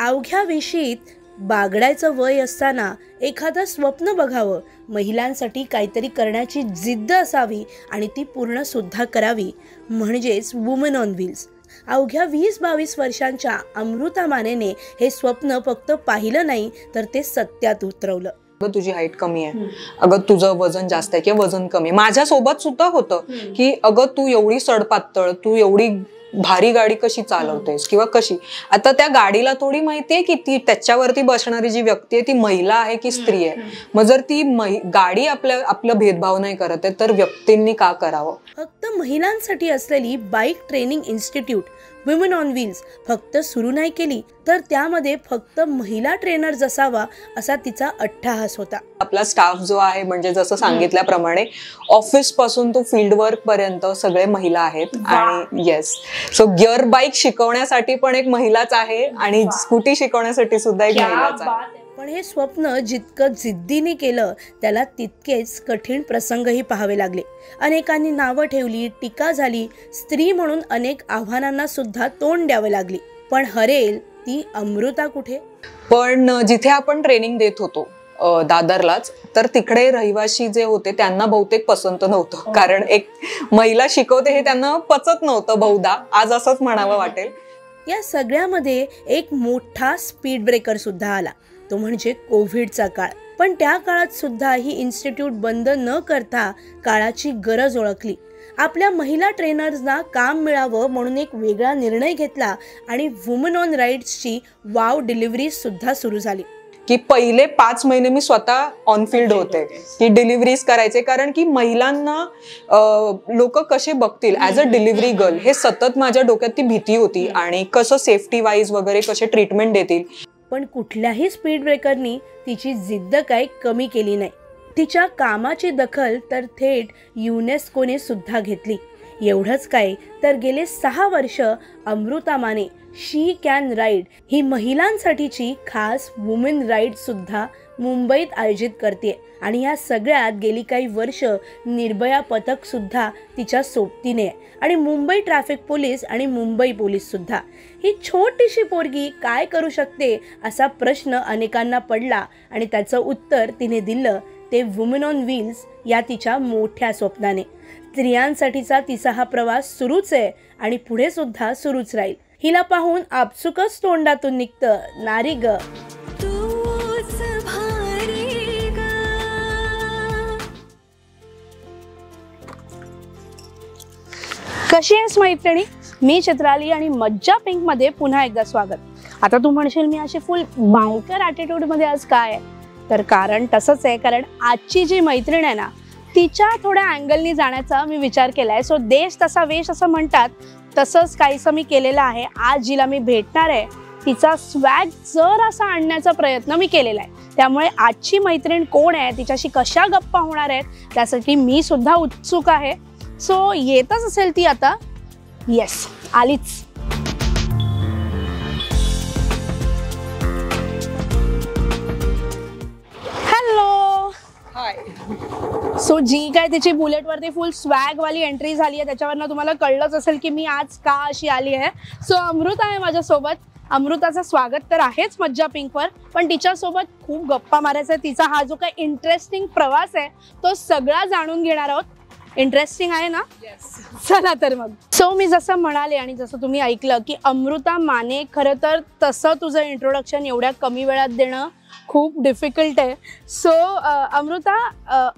अवघ्या वेशीत बागडायचं वय असताना एखादं स्वप्न बघावं, महिलांसाठी काहीतरी करण्याची जिद्द असावी आणि ती पूर्ण सुद्धा करावी, म्हणजेच वुमन ऑन व्हील्स. अवघ्या 20-22 वर्षांच्या अमृता मानेने हे स्वप्न फक्त पाहिलं नाही तर ते सत्यात उतरवलं. अगं तुझी हाईट कमी आहे, अगं तुझं वजन जास्त आहे किंवा वजन कमी आहे. माझ्यासोबत सुद्धा होतं की अगं तू एवढी सडपातळ, तू एवढी भारी गाडी कशी चालवतेस किंवा कशी. आता त्या गाडीला थोडी माहितीये की ती त्याच्यावरती बसणारी जी व्यक्ती आहे ती महिला आहे की स्त्री आहे. मग जर ती गाडी आपलं भेदभाव नाही करत आहे तर व्यक्तींनी का करावं. फक्त महिलांसाठी असलेली bike training institute woman on wheels फक्त सुरू नाही केली तर त्यामध्ये फक्त महिला ट्रेनर असावा असा तिचा अट्टहास होता. आपला स्टाफ जो आहे म्हणजे जसं सांगितल्याप्रमाणे ऑफिस पासून तो फील्ड वर्क पर्यंत सगळे महिला आहेत. आणि येस, सो गिअर बाईक शिकवण्यासाठी पण एक महिलाच आहे आणि स्कूटी शिकवण्यासाठी सुद्धा एक महिलाच आहे. पण हे स्वप्न जितकं जिद्दीने केलं त्याला तितकेच कठीण प्रसंगही पाहावे लागले. अनेकांनी नावं ठेवली, टीका झाली, स्त्री म्हणून अनेक आव्हानांना सुद्धा तोंड द्यावे लागली. पण हरेल ती अमृता कुठे. पण जिथे आपण ट्रेनिंग देत होतो दादरलाच, तर तिकडे रहिवासी जे होते त्यांना बहुतेक पसंत नव्हतं. कारण एक महिला शिकवते हे त्यांना पचत नव्हतं बहुधा, आज असंच म्हणावं वाटेल. या सगळ्यामध्ये एक मोठा स्पीड ब्रेकर सुद्धा आला, तो म्हणजे कोविडचा काळ. पण त्या काळात सुद्धा ही इन्स्टिट्यूट बंद न करता काळाची गरज ओळखली. आपल्या महिला ट्रेनर्सना काम मिळावं म्हणून एक वेगळा निर्णय घेतला आणि वुमन ऑन राईड्सची वाव डिलिव्हरी सुद्धा सुरू झाली. की पहिले 5 महिने मी स्वतः ऑन फील्ड होते की डिलिव्हरीज करायचे. कारण की महिलांना लोक कसे बघतील ऍज अ डिलिव्हरी गर्ल हे सतत माझ्या डोक्यात ती भीती होती. आणि कसं सेफ्टी वाईज वगैरे कसे ट्रीटमेंट देतील. पण कुठल्याही स्पीड ब्रेकरनी तिची जिद्द काही कमी केली नाही. तिच्या कामाची दखल तर थेट युनेस्कोने सुद्धा घेतली. एवढंच काय तर गेले 6 वर्ष अमृता माने शी कॅन राईड ही महिलांसाठीची खास वुमेन राईड सुद्धा मुंबईत आयोजित करते. आणि या सगळ्यात गेली काही वर्ष निर्भया पथक सुद्धा तिच्या सोबतीने आणि मुंबई ट्रॅफिक पोलीस आणि मुंबई पोलीस सुद्धा. ही छोटीशी पोरगी काय करू शकते असा प्रश्न अनेकांना पडला आणि त्याचं उत्तर तिने दिलं ते वुमन ऑन व्हील्स या तिच्या मोठ्या स्वप्नाने. स्त्रियांसाठीचा तिचा हा प्रवास सुरूच आहे आणि पुढे सुद्धा सुरूच राहील. हिला पाहून आपसुकच तोंडातून निघतं, नारी ग कशी आहेस मैत्रिणी. मी चित्राली आणि मज्जा पिंक मध्ये पुन्हा एकदा स्वागत. आता तू म्हणशील मी अशी फुल बायकर ॲटिट्यूड मध्ये आज काय, तर कारण तसंच आहे. कारण आजची जी मैत्रीण आहे ना तिच्या थोड्या अँगलनी जाण्याचा मी विचार केलाय. सो देश तसा वेश असं म्हणतात तसंच काहीसं मी केलेलं आहे. आज जिला मी भेटणार आहे तिचा स्वॅग जर असा आणण्याचा प्रयत्न मी केलेला आहे. त्यामुळे आजची मैत्रीण कोण आहे, तिच्याशी कशा गप्पा होणार आहेत त्यासाठी मी सुद्धा उत्सुक आहे. सो येतच असेल ती आता. येस, आलीच. हॅलो. हाय. सो जी काय तिची बुलेटवरती फुल स्वॅग वाली एंट्री झाली आहे त्याच्यावरनं तुम्हाला कळलंच असेल की मी आज का अशी आली आहे. सो अमृता आहे माझ्यासोबत. अमृताचं स्वागत तर आहेच मज्जा पिंकवर, पण तिच्यासोबत खूप गप्पा मारायचा आहे. तिचा हा जो काही इंटरेस्टिंग प्रवास आहे तो सगळा जाणून घेणार आहोत. इंटरेस्टिंग आहे ना. चला तर मग. सो मी जसं म्हणाले आणि जसं तुम्ही ऐकलं की अमृता माने, खरं तर तसं तुझं इंट्रोडक्शन एवढ्या कमी वेळात देणं खूप डिफिकल्ट आहे. So Amruta,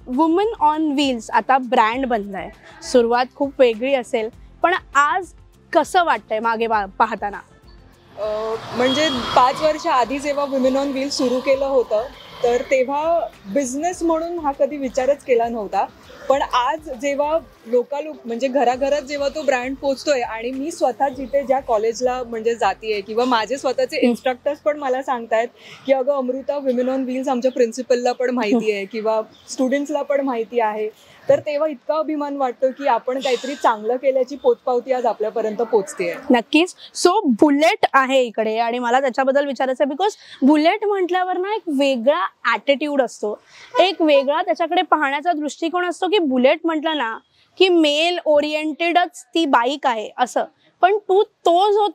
woman on wheels आता ब्रँड बनला आहे. सुरुवात खूप वेगळी असेल पण आज कसं वाटतंय मागे पाहताना. म्हणजे 5 वर्ष आधी जेव्हा वुमेन ऑन व्हील्स सुरू केलं होतं तर तेव्हा बिझनेस म्हणून हा कधी विचारच केला नव्हता. पण आज जेव्हा लोकालोक म्हणजे घराघरात जेव्हा तो ब्रँड पोचतोय आणि मी स्वतः जिथे ज्या कॉलेजला म्हणजे जातीये किंवा माझे स्वतःचे इन्स्ट्रक्टर्स पण मला सांगतायत की अगं अमृता वुमेन ऑन व्हील्स आमच्या प्रिन्सिपलला पण माहिती आहे किंवा स्टुडंट्सला पण माहिती आहे, तर तेव्हा इतका अभिमान वाटतो की आपण काहीतरी चांगलं केल्याची पोचपावती आज आपल्यापर्यंत पोचते. नक्कीच. सो बुलेट आहे इकडे आणि मला त्याच्याबद्दल विचारायचं आहे बिकॉज बुलेट म्हटल्यावर ना एक वेगळा ॲटिट्यूड असतो, एक वेगळा त्याच्याकडे पाहण्याचा दृष्टिकोन असतो की बुलेट म्हटलं ना की मेल ओरिएंटेडच ती बाईक आहे असं. पण तू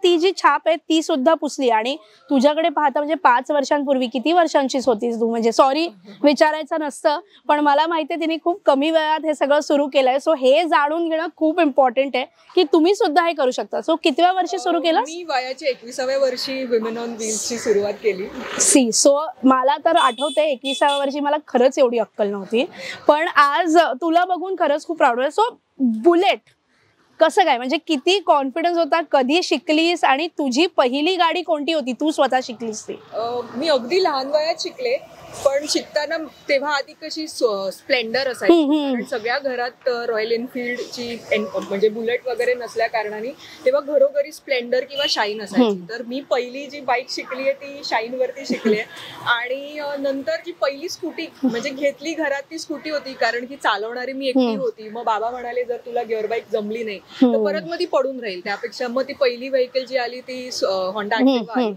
ती जी छाप आहे ती सुद्धा पुसली. आणि तुझ्याकडे पाहता म्हणजे 5 वर्षांपूर्वी, किती वर्षांचीच होतीस तू, म्हणजे सॉरी विचारायचं नसतं पण मला माहितीये तिने खूप कमी वयात हे सगळं सुरू केलंय. सो हे जाणून घेणं खूप इम्पॉर्टंट आहे की तुम्ही सुद्धा हे करू शकता. सो कितव्या वर्षी सुरू केलं? मी वयाच्या 21व्या वर्षी विमेन ऑन व्हील्सची सुरुवात केली. सो मला तर आठवतंय 21व्या वर्षी मला खरंच एवढी अक्कल नव्हती, पण आज तुला बघून खरंच खूप प्राऊड आहे. सो बुलेट कसं काय, म्हणजे किती कॉन्फिडन्स होता, कधी शिकलीस आणि तुझी पहिली गाडी कोणती होती तू स्वतः शिकलीस ती? मी अगदी लहान वयात शिकले, पण शिकताना तेव्हा आधी कशी स्प्लेंडर असायची, कारण सगळ्या घरात रॉयल एनफिल्डची म्हणजे बुलेट वगैरे नसल्या कारणाने तेव्हा घरोघरी स्प्लेंडर किंवा शाईन असायची. तर मी पहिली जी बाईक शिकली आहे ती शाईन वरती शिकली आहे. आणि नंतर जी पहिली स्कूटी म्हणजे घेतली घरात ती स्कूटी होती, कारण की चालवणारी मी एकटी होती. मग बाबा म्हणाले जर तुला गिअर बाईक जमली नाही तर परत मग ती पडून राहील, त्यापेक्षा मग ती पहिली व्हेकल जी आली ती होंडा ऍक्टिव्हा आली.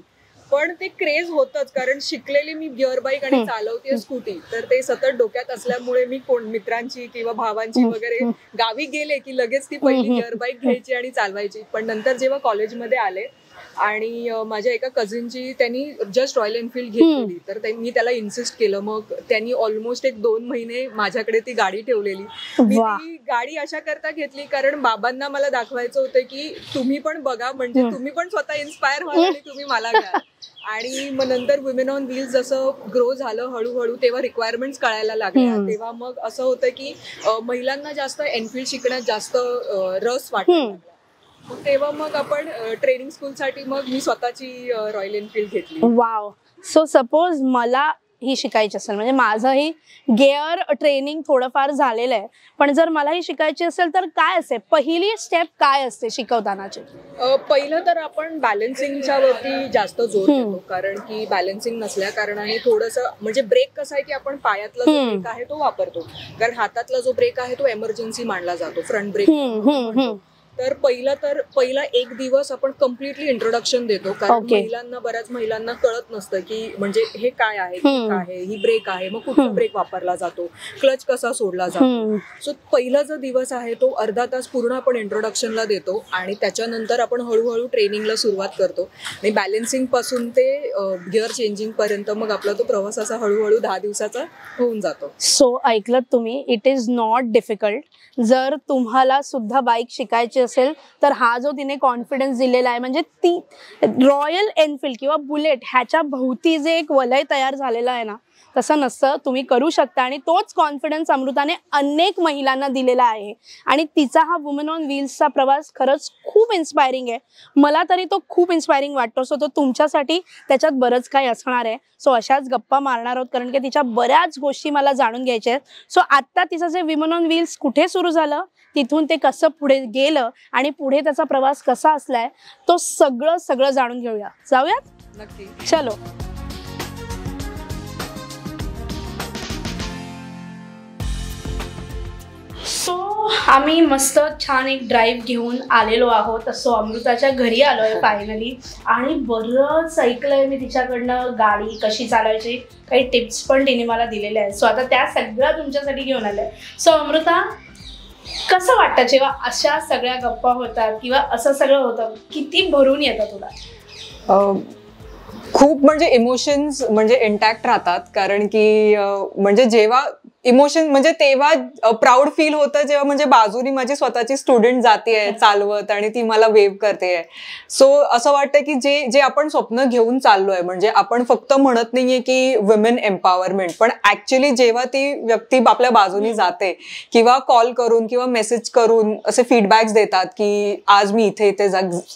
पण ते क्रेज होतच, कारण शिकलेली मी गिअर बाईक आणि चालवते स्कूटी, तर ते सतत डोक्यात असल्यामुळे मी मित्रांची किंवा भावांची वगैरे गावी गेले की लगेच ती पहिली गिअर बाईक घ्यायची आणि चालवायची. पण नंतर जेव्हा कॉलेजमध्ये आले आणि माझ्या एका कझिनची त्यांनी जस्ट रॉयल एनफिल्ड घेतलेली, तर मी त्याला इन्सिस्ट केलं. मग त्यांनी ऑलमोस्ट 1-2 महिने माझ्याकडे ती गाडी ठेवलेली. मी ती गाडी अशा करता घेतली कारण बाबांना मला दाखवायचं होतं की तुम्ही पण बघा, म्हणजे तुम्ही पण स्वतः इन्स्पायर व्हाल आणि तुम्ही मला घ्या. आणि मग नंतर विमेन ऑन व्हील्स जसं ग्रो झालं हळूहळू, तेव्हा रिक्वायरमेंट्स कळायला लागल्या. तेव्हा मग असं होतं की महिलांना जास्त एनफिल्ड शिकण्यात जास्त रस वाटला. तेव्हा मग आपण ट्रेनिंग स्कूलसाठी मग मी स्वतःची रॉयल एनफिल्ड घेतली. वाव. सो सपोज मला ही शिकायची असेल, म्हणजे माझंही गिअर ट्रेनिंग थोडंफार झालेलं आहे, पण जर मलाही शिकायची असेल तर काय असेल पहिली स्टेप, काय असते शिकवतानाची? पहिलं तर आपण बॅलन्सिंगच्या वरती जास्त जोर देतो, कारण की बॅलन्सिंग नसल्या कारणाने थोडंसं म्हणजे ब्रेक कसा आहे की आपण पायातला जो ब्रेक आहे तो वापरतो, कारण हातातला जो ब्रेक आहे तो एमर्जन्सी मानला जातो, फ्रंट ब्रेक. तर पहिला 1 दिवस आपण कम्प्लिटली इंट्रोडक्शन देतो, कारण बऱ्याच महिलांना कळत नसतं की म्हणजे हे काय आहे, ही ब्रेक आहे, मग कुठला ब्रेक वापरला जातो, क्लच कसा सोडला जातो. सो पहिला जो दिवस आहे तो अर्धा तास पूर्ण आपण इंट्रोडक्शनला देतो आणि त्याच्यानंतर आपण हळूहळू ट्रेनिंगला सुरुवात करतो. आणि बॅलन्सिंग पासून ते गिअर चेंजिंग पर्यंत मग आपला तो प्रवास असा हळूहळू 10 दिवसाचा होऊन जातो. सो ऐकलं तुम्ही, इट इज नॉट डिफिकल्ट. जर तुम्हाला सुद्धा बाईक शिकायची असेल तर हा जो तिने कॉन्फिडन्स दिलेला आहे, म्हणजे ती रॉयल एनफिल्ड किंवा बुलेट ह्याच्या भोवती जे एक वलय तयार झालेलं आहे ना, तसं नसतं, तुम्ही करू शकता. आणि तोच कॉन्फिडन्स अमृताने अनेक महिलांना दिलेला आहे. आणि तिचा हा वुमेन ऑन व्हील्सचा प्रवास खरंच खूप इन्स्पायरिंग आहे. मला तरी तो खूप इन्स्पायरिंग वाटतो. सो तो तुमच्यासाठी त्याच्यात बरंच काही असणार आहे. सो अशाच गप्पा मारणार आहोत, कारण की तिच्या बऱ्याच गोष्टी मला जाणून घ्यायच्या आहेत. सो आत्ता तिचं जे विमेन ऑन व्हील्स कुठे सुरू झालं, तिथून ते कसं पुढे गेलं आणि पुढे त्याचा प्रवास कसा असलाय, तो सगळं जाणून घेऊया. जाऊयात? नक्की, चलो. सो आम्ही मस्त छान एक ड्राईव्ह घेऊन आलेलो आहोत. सो अमृताच्या घरी आलोय फायनली, आणि बरंच ऐकलंय मी तिच्याकडनं गाडी कशी चालवायची, काही टिप्स पण तिने मला दिलेल्या आहेत. सो आता त्या सगळ्या तुमच्यासाठी घेऊन आल्या. सो अमृता, कसं वाटतं जेव्हा अशा सगळ्या गप्पा होतात किंवा असं सगळं होतं, किती भरून येतं तुला? खूप म्हणजे इमोशन्स म्हणजे इंटॅक्ट राहतात, कारण की म्हणजे जेव्हा इमोशन म्हणजे तेव्हा प्राऊड फील होतं जेव्हा म्हणजे बाजूनी माझी स्वतःची स्टुडंट जाते चालवत आणि ती मला वेव्ह करते. सो असं वाटतं की जे आपण स्वप्न घेऊन चाललोय, म्हणजे आपण फक्त म्हणत नाहीये की वुमेन एम्पॉवरमेंट, पण ऍक्च्युली जेव्हा ती व्यक्ती आपल्या बाजूनी जाते किंवा कॉल करून किंवा मेसेज करून असे फीडबॅक्स देतात की आज मी इथे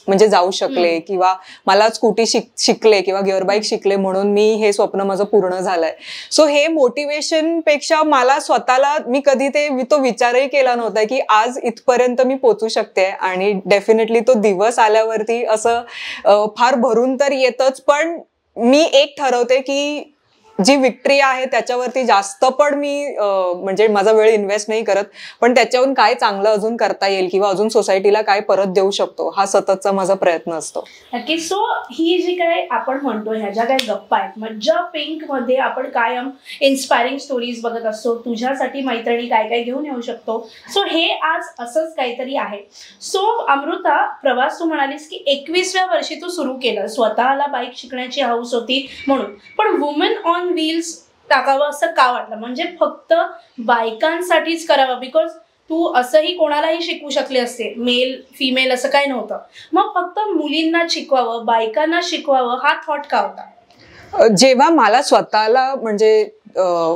म्हणजे जाऊ शकले, किंवा मला स्कूटी शिकले किंवा गिअर बाईक शिकले म्हणून मी हे स्वप्न माझं पूर्ण झालंय. सो हे मोटिवेशन पेक्षा मला स्वतःला मी कधी तो विचारही केला नव्हता की आज इथपर्यंत मी पोहोचू शकते. आणि डेफिनेटली तो दिवस आल्यावरती असं फार भरून तर येतच, पण मी एक ठरवते की जी विक्ट्री आहे त्याच्यावरती जास्त पण मी म्हणजे माझा वेळ इन्व्हेस्ट नाही करत, पण त्याच्याहून काय चांगलं अजून करता येईल किंवा अजून सोसायटीला काय परत देऊ शकतो हा सततचा माझा प्रयत्न असतो. नक्की. सो ही जी काय आपण म्हणतो ह्या ज्या काही गप्पा आहेत, मज्जा पिंक मध्ये आपण कायम इन्स्पायरिंग स्टोरीज बघत असतो. तुझ्यासाठी मैत्रिणी काय काय घेऊन येऊ शकतो. सो हे आज असंच काहीतरी आहे. सो अमृता, प्रवास तू म्हणालीस की 21व्या वर्षी तू सुरू केलं, स्वतःला बाईक शिकण्याची हौस होती म्हणून, पण वुमेन ऑन व्हील्स टाकावं असं का वाटलं? म्हणजे फक्त बायकांसाठीच करावं? बिकॉज तू असंही कोणालाही शिकवू शकले असते, मेल फिमेल असं काही नव्हतं. मग फक्त मुलींना शिकवावं, बायकांना शिकवावं हा थॉट का होता? जेव्हा मला स्वतःला म्हणजे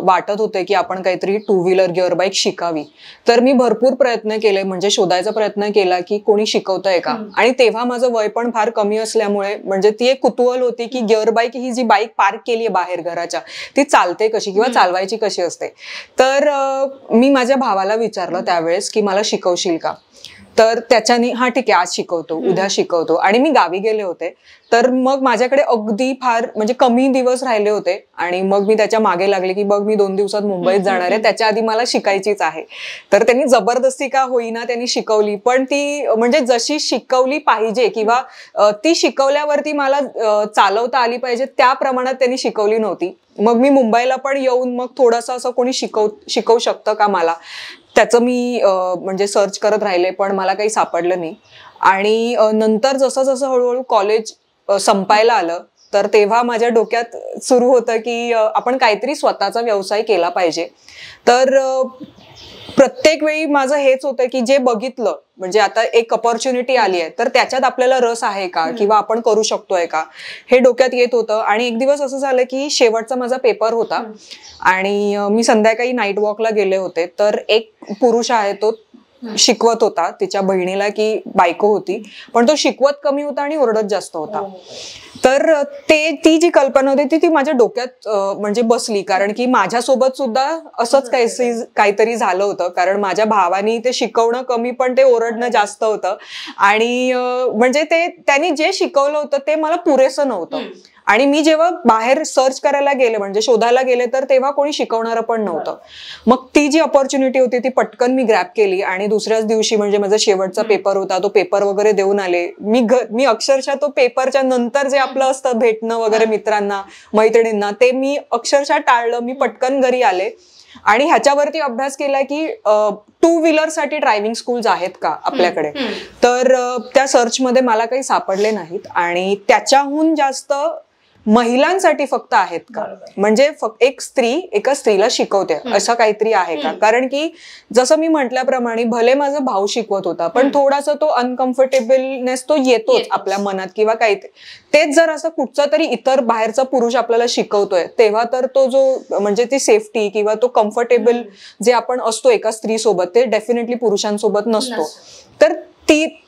वाटत होते की आपण काहीतरी टू व्हीलर गिअर बाईक शिकावी, तर मी भरपूर प्रयत्न केले, म्हणजे शोधायचा प्रयत्न केला की कोणी शिकवतंय का. आणि तेव्हा माझं वय पण फार कमी असल्यामुळे म्हणजे ती एक कुतूहल होती की गिअर बाईक ही जी बाईक पार्क केली आहे बाहेर घराच्या, ती चालते कशी किंवा चालवायची कशी असते. तर मी माझ्या भावाला विचारलं त्यावेळेस की मला शिकवशील का. तर त्याच्याने हा ठीक आहे आज शिकवतो, उद्या शिकवतो. आणि मी गावी गेले होते, तर मग माझ्याकडे अगदी फार म्हणजे कमी दिवस राहिले होते आणि मग मी त्याच्या मागे लागले की बघ मी 2 दिवसात मुंबईत जाणार आहे, त्याच्या आधी मला शिकायचीच आहे. तर त्यांनी जबरदस्ती का होईना त्यांनी शिकवली, पण ती म्हणजे जशी शिकवली पाहिजे किंवा ती शिकवल्यावरती मला चालवता आली पाहिजे त्या प्रमाणात त्यांनी शिकवली नव्हती. मग मी मुंबईला पण येऊन मग थोडंसं असं कोणी शिकवू शकतं का मला, त्याचं मी म्हणजे सर्च करत राहिले, पण मला काही सापडलं नाही. आणि नंतर जसं जसं हळूहळू कॉलेज संपायला आलं, तर तेव्हा माझ्या डोक्यात सुरू होतं की आपण काहीतरी स्वतःचा व्यवसाय केला पाहिजे. तर प्रत्येक वेळी माझं हेच होतं की जे बघितलं म्हणजे आता एक अपॉर्च्युनिटी आली आहे, तर त्याच्यात आपल्याला रस आहे का किंवा आपण करू शकतोय का हे डोक्यात येत होतं. आणि एक दिवस असं झालं की शेवटचा माझा पेपर होता आणि मी संध्याकाळी नाईट वॉकला गेले होते, तर एक पुरुष आहे तो शिकवत होता तिच्या बहिणीला, की बायको होती, पण तो शिकवत कमी होता आणि ओरडत जास्त होता. तर ती जी कल्पना होती ती माझ्या डोक्यात म्हणजे बसली, कारण की माझ्यासोबत सुद्धा असंच काहीतरी झालं होतं. कारण माझ्या भावानी ते शिकवणं कमी पण ते ओरडणं जास्त होतं. आणि म्हणजे त्यांनी जे शिकवलं होतं ते मला पुरेसं नव्हतं. आणि मी जेव्हा बाहेर सर्च करायला गेले म्हणजे शोधायला गेले, तर तेव्हा कोणी शिकवणारं पण नव्हतं. मग ती जी अपॉर्च्युनिटी होती ती पटकन मी ग्रॅब केली आणि दुसऱ्याच दिवशी म्हणजे माझा शेवटचा पेपर होता, तो पेपर वगैरे देऊन आले. मी अक्षरशः तो पेपरच्या नंतर जे आपलं असतं भेटणं वगैरे मित्रांना मैत्रिणींना, ते मी अक्षरशः टाळलं. मी पटकन घरी आले आणि ह्याच्यावरती अभ्यास केला की 2 व्हीलरसाठी ड्रायव्हिंग स्कूल्स आहेत का आपल्याकडे. तर त्या सर्चमध्ये मला काही सापडले नाहीत. आणि त्याच्याहून जास्त महिलांसाठी फक्त आहेत का, म्हणजे फक्त एक स्त्री एका स्त्रीला शिकवते असं काहीतरी आहे का. कारण की जसं मी म्हटल्याप्रमाणे भले माझा भाऊ शिकवत होता, पण थोडासा तो अनकम्फर्टेबलनेस तो येतोच आपल्या मनात किंवा काही. तेच जर असं कुठचा तरी इतर बाहेरचा पुरुष आपल्याला शिकवतोय, तेव्हा तर तो जो म्हणजे ती सेफ्टी किंवा तो कम्फर्टेबल जे आपण असतो एका स्त्री सोबत, ते डेफिनेटली पुरुषांसोबत नसतो. तर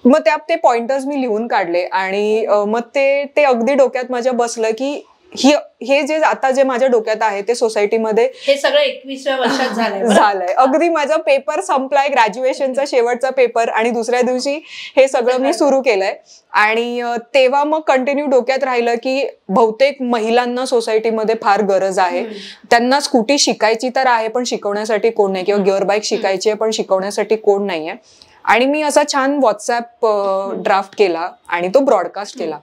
मग ते पॉइंटर्स मी लिहून काढले आणि मग ते अगदी डोक्यात माझ्या बसलं की हे जे माझ्या डोक्यात आहे ते सोसायटीमध्ये हे सगळं 21व्या वर्षात झालंय. अगदी माझा पेपर संपलाय, ग्रॅज्युएशनचा शेवटचा पेपर, आणि दुसऱ्या दिवशी हे सगळं मी सुरू केलंय. आणि तेव्हा मग कंटिन्यू डोक्यात राहिलं की बहुतेक महिलांना सोसायटीमध्ये फार गरज आहे. त्यांना स्कूटी शिकायची तर आहे, पण शिकवण्यासाठी कोण नाही, किंवा गिअर बाईक शिकायची आहे पण शिकवण्यासाठी कोण नाहीये. आणि मी असा छान व्हॉट्सअप ड्राफ्ट केला आणि तो ब्रॉडकास्ट केला.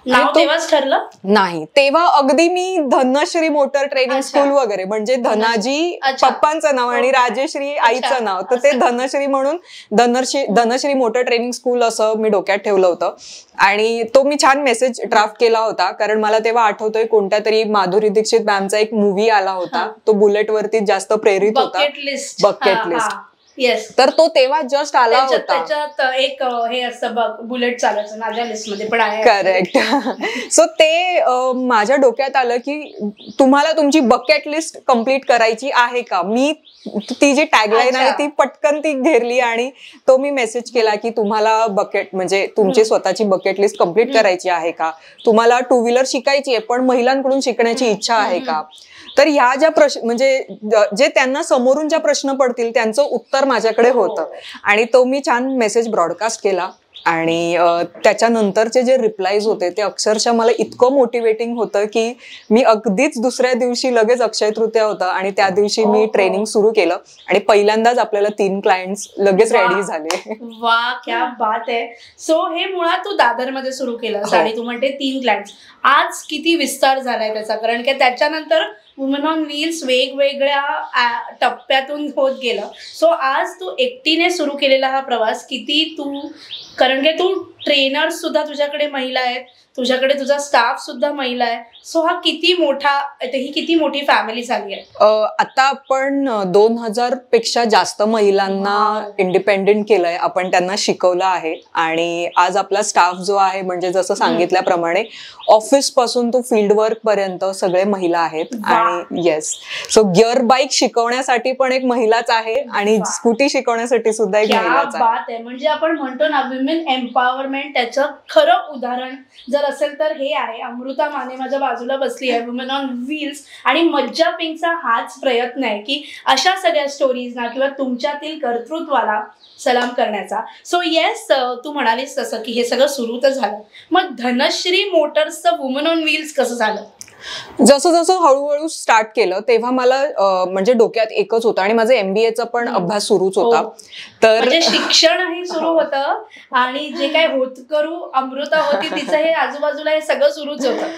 तेव्हाच ठरलं नाही, तेव्हा अगदी मी धनश्री मोटर ट्रेनिंग स्कूल वगैरे, म्हणजे धनाजी पप्पांचं नाव आणि राजेश्री आईचं नाव, तर ते धनश्री म्हणून धनश्री मोटर ट्रेनिंग स्कूल असं मी डोक्यात ठेवलं होतं. आणि तो मी छान मेसेज ड्राफ्ट केला होता, कारण मला तेव्हा आठवतोय कोणत्या तरी माधुरी दीक्षित मॅमचा एक मूवी आला होता, तो बुलेट वरती जास्त प्रेरित होता, बकेट लिस्ट. तर तो तेव्हा जस्ट आला होता. त्याच्यात एक हे असतं बघ, बुलेट चालायचं माझ्या लिस्ट मध्ये पण आहे. करेक्ट. सो ते माझ्या डोक्यात आलं की तुम्हाला तुमची बकेट लिस्ट कम्प्लीट करायची आहे का. मी ती जी टॅगलाईन आहे ती पटकन ती घेरली आणि तो मी मेसेज केला की तुम्हाला बकेट म्हणजे तुमची स्वतःची बकेट लिस्ट कम्प्लीट करायची आहे का, तुम्हाला 2 व्हीलर शिकायची आहे पण महिलांकडून शिकण्याची इच्छा आहे का. तर ह्या ज्या प्रश्न म्हणजे जे त्यांना समोरून ज्या प्रश्न पडतील त्यांचं उत्तर माझ्याकडे होतं. आणि तो मी छान मेसेज ब्रॉडकास्ट केला आणि त्याच्यानंतरचे जे रिप्लायज होते ते अक्षरशः मला इतकं मोटिवेटिंग होतं की मी अगदीच दुसऱ्या दिवशी लगेच अक्षय तृतीया होतं आणि त्या दिवशी मी ट्रेनिंग सुरू केलं आणि पहिल्यांदाच आपल्याला 3 क्लायंट्स लगेच रेडी झाले. वा, क्या बात आहे. सो हे मुळात तू दादरमध्ये सुरू केलंस आणि तू म्हणते 3 क्लायंट्स. आज किती विस्तार झालाय त्याचा, कारण की त्याच्यानंतर वुमन ऑन व्हील्स वेगवेगळ्या टप्प्यातून होत गेलं. सो आज तू एकटीने सुरू केलेला हा प्रवास किती तू, कारण की तू ट्रेनर सुद्धा तुझ्याकडे महिला आहेत, तुझ्याकडे तुझा स्टाफ सुद्धा महिला आहे. सो हा किती मोठा, ही किती मोठी फॅमिली झाली आहे. आता आपण 2000 पेक्षा जास्त महिलांना इंडिपेंडेंट केलंय, आपण त्यांना शिकवलं आहे आणि आज आपला स्टाफ जो आहे म्हणजे जसं सांगितल्याप्रमाणे ऑफिस पासून तो फील्ड वर्क पर्यंत सगळे महिला आहेत. आणि येस, सो गिअर बाईक शिकवण्यासाठी पण एक महिलाच आहे आणि स्कूटी शिकवण्यासाठी सुद्धा एक महिलाच आहे. म्हणजे आपण म्हणतो ना विमेन एम्पॉवरमेंट, त्याचं खरं उदाहरण जर असेल तर हे आहे. अमृता माने माझ्या बाजूला बसली आहे, वुमन ऑन व्हील्स, आणि मज्जा पिंकचा हाच प्रयत्न आहे की अशा सगळ्या स्टोरीजना किंवा तुमच्यातील कर्तृत्वाला सलाम करण्याचा. सो येस, तू म्हणालीस तसं की हे सगळं सुरू तर झालं. मग धनश्री मोटर्सचं वुमन ऑन व्हील्स कसं झालं? जसं जसं हळूहळू स्टार्ट केलं तेव्हा मला म्हणजे डोक्यात एकच होतं आणि माझं MBAचा पण अभ्यास सुरूच होता. तर शिक्षणही सुरू होतं आणि जे काय होत करू अमृता होती तिचं हे आजूबाजूला हे सगळं सुरूच होतं.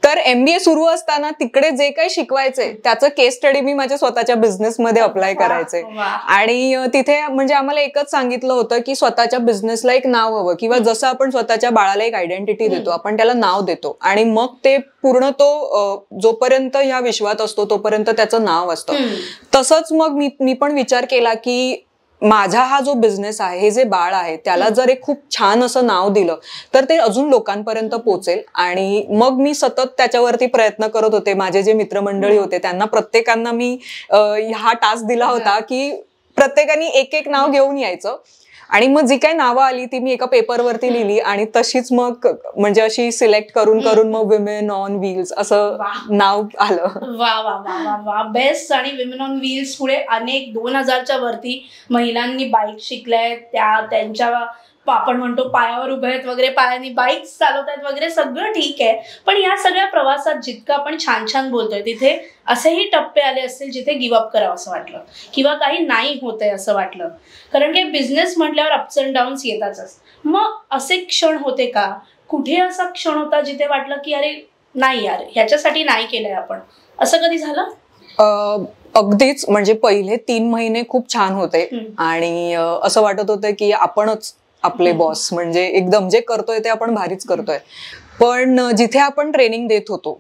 तर MBA सुरू असताना तिकडे जे काही शिकवायचे त्याचं केस स्टडी मी माझ्या स्वतःच्या बिझनेसमध्ये अप्लाय करायचे. आणि तिथे म्हणजे आम्हाला एकच सांगितलं होतं की स्वतःच्या बिझनेसला एक नाव हवं, किंवा जसं आपण स्वतःच्या बाळाला एक आयडेंटिटी देतो आपण त्याला नाव देतो आणि मग ते पूर्ण तो जोपर्यंत ह्या विश्वात असतो तोपर्यंत त्याचं नाव असतं. तसंच मग मी पण विचार केला की माझा हा जो बिझनेस आहे, हे जे बाळ आहे त्याला जर एक खूप छान असं नाव दिलं तर ते अजून लोकांपर्यंत पोहोचेल. आणि मग मी सतत त्याच्यावरती प्रयत्न करत होते. माझे जे मित्रमंडळी होते त्यांना प्रत्येकांना मी हा टास्क दिला होता की प्रत्येकाने एक एक नाव घेऊन यायचं आणि मग जी काही नावं आली ती मी एका पेपरवरती लिहिली आणि तशीच मग म्हणजे अशी सिलेक्ट करून करून मग विमेन ऑन व्हील्स असं नाव आलं. वा वा वा वा वा, बेस्ट. आणि विमेन ऑन व्हील्स पुढे अनेक 2000च्या वरती महिलांनी बाईक शिकल्यात, त्यांच्या आपण म्हणतो पायावर उभे आहेत वगैरे, पायानी बाईक चालवत आहेत वगैरे, सगळं ठीक आहे. पण या सगळ्या प्रवासात जितकं आपण छान छान बोलतोय तिथे असेही टप्पे आले असतील जिथे गिव्हअप करावं असं वाटलं किंवा काही नाही होतंय असं वाटलं, कारण की बिझनेस म्हटल्यावर अप्स अँड डाऊन्स येतातच. मग असे क्षण होते का? कुठे असा क्षण होता जिथे वाटलं की अरे नाही यार, ह्याच्यासाठी नाही केलंय आपण, असं कधी झालं? अगदीच. म्हणजे पहिले 3 महिने खूप छान होते आणि असं वाटत होतं की आपणच आपले बॉस, म्हणजे एकदम जे करतोय ते आपण भारीच करतोय. पण जिथे आपण ट्रेनिंग देत होतो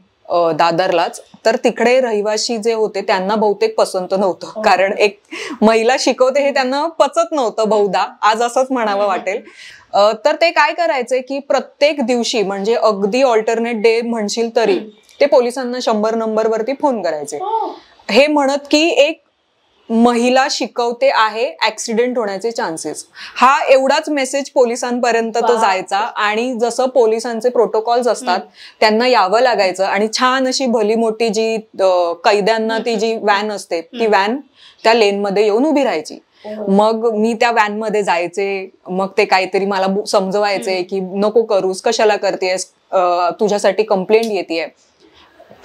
दादरलाच, तर तिकडे रहिवासी जे होते त्यांना बहुतेक पसंत नव्हतं, कारण एक महिला शिकवते हे त्यांना पचत नव्हतं बहुधा, आज असंच म्हणावं वाटेल. तर ते काय करायचे की प्रत्येक दिवशी म्हणजे अगदी ऑल्टरनेट डे म्हणशील तरी ते पोलिसांना 100 नंबरवरती फोन करायचे, हे म्हणत की एक महिला शिकवते आहे, ऍक्सिडेंट होण्याचे चान्सेस. हा एवढाच मेसेज पोलिसांपर्यंत तो जायचा. आणि जसं पोलिसांचे प्रोटोकॉल्स असतात त्यांना यावं लागायचं आणि छान अशी भली मोठी जी कैद्यांना ती जी व्हॅन असते ती व्हॅन त्या लेनमध्ये येऊन उभी राहायची. मग मी त्या व्हॅन मध्ये जायचे, मग ते काहीतरी मला समजवायचे की नको करूस, कशाला करतेस, तुझ्यासाठी कंप्लेंट येतेय.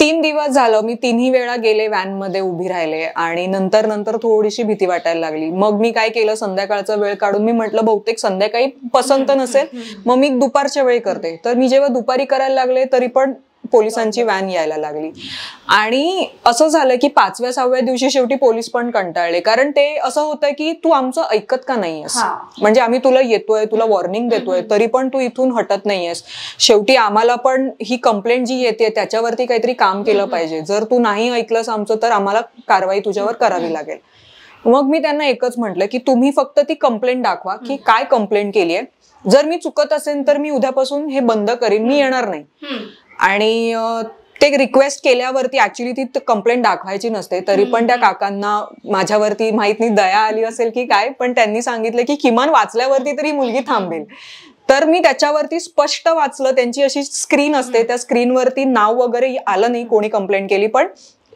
3 दिवस झालं मी 3ही वेळा गेले, व्हॅन मध्ये उभी राहिले आणि नंतर थोडीशी भीती वाटायला लागली. मग मी काय केलं, संध्याकाळचा वेळ काढून मी म्हटलं बहुतेक संध्याकाळी पसंत नसेल, मग मी दुपारच्या वेळी करते. तर मी जेव्हा दुपारी करायला लागले तरी पण पोलिसांची व्हॅन यायला लागली. आणि असं झालं की 5व्या-6व्या दिवशी शेवटी पोलीस पण कंटाळले, कारण ते असं होतं की तू आमचं ऐकत का नाहीयेस, म्हणजे आम्ही तुला येतोय, तुला वॉर्निंग देतोय, तरी पण तू इथून हटत नाहीयेस. शेवटी आम्हाला पण ही कंप्लेंट जी येते त्याच्यावरती काहीतरी काम केलं पाहिजे. जर तू नाही ऐकलंस आमचं तर आम्हाला कारवाई तुझ्यावर करावी लागेल. मग मी त्यांना एकच म्हटलं की तुम्ही फक्त ती कंप्लेंट दाखवा की काय कंप्लेंट केली आहे. जर मी चुकत असेल तर मी उद्यापासून हे बंद करीन, मी येणार नाही. आणि ते रिक्वेस्ट केल्यावरती ऍक्च्युली ती कंप्लेंट दाखवायची नसते, तरी पण त्या काकांना माझ्यावरती माहित नाही दया आली असेल की काय, पण त्यांनी सांगितलं की किमान वाचल्यावरती तरी मुलगी थांबेल. तर मी त्याच्यावरती स्पष्ट वाचलं, त्यांची अशी स्क्रीन असते, त्या स्क्रीनवरती नाव वगैरे आलं नाही कोणी कंप्लेंट केली, पण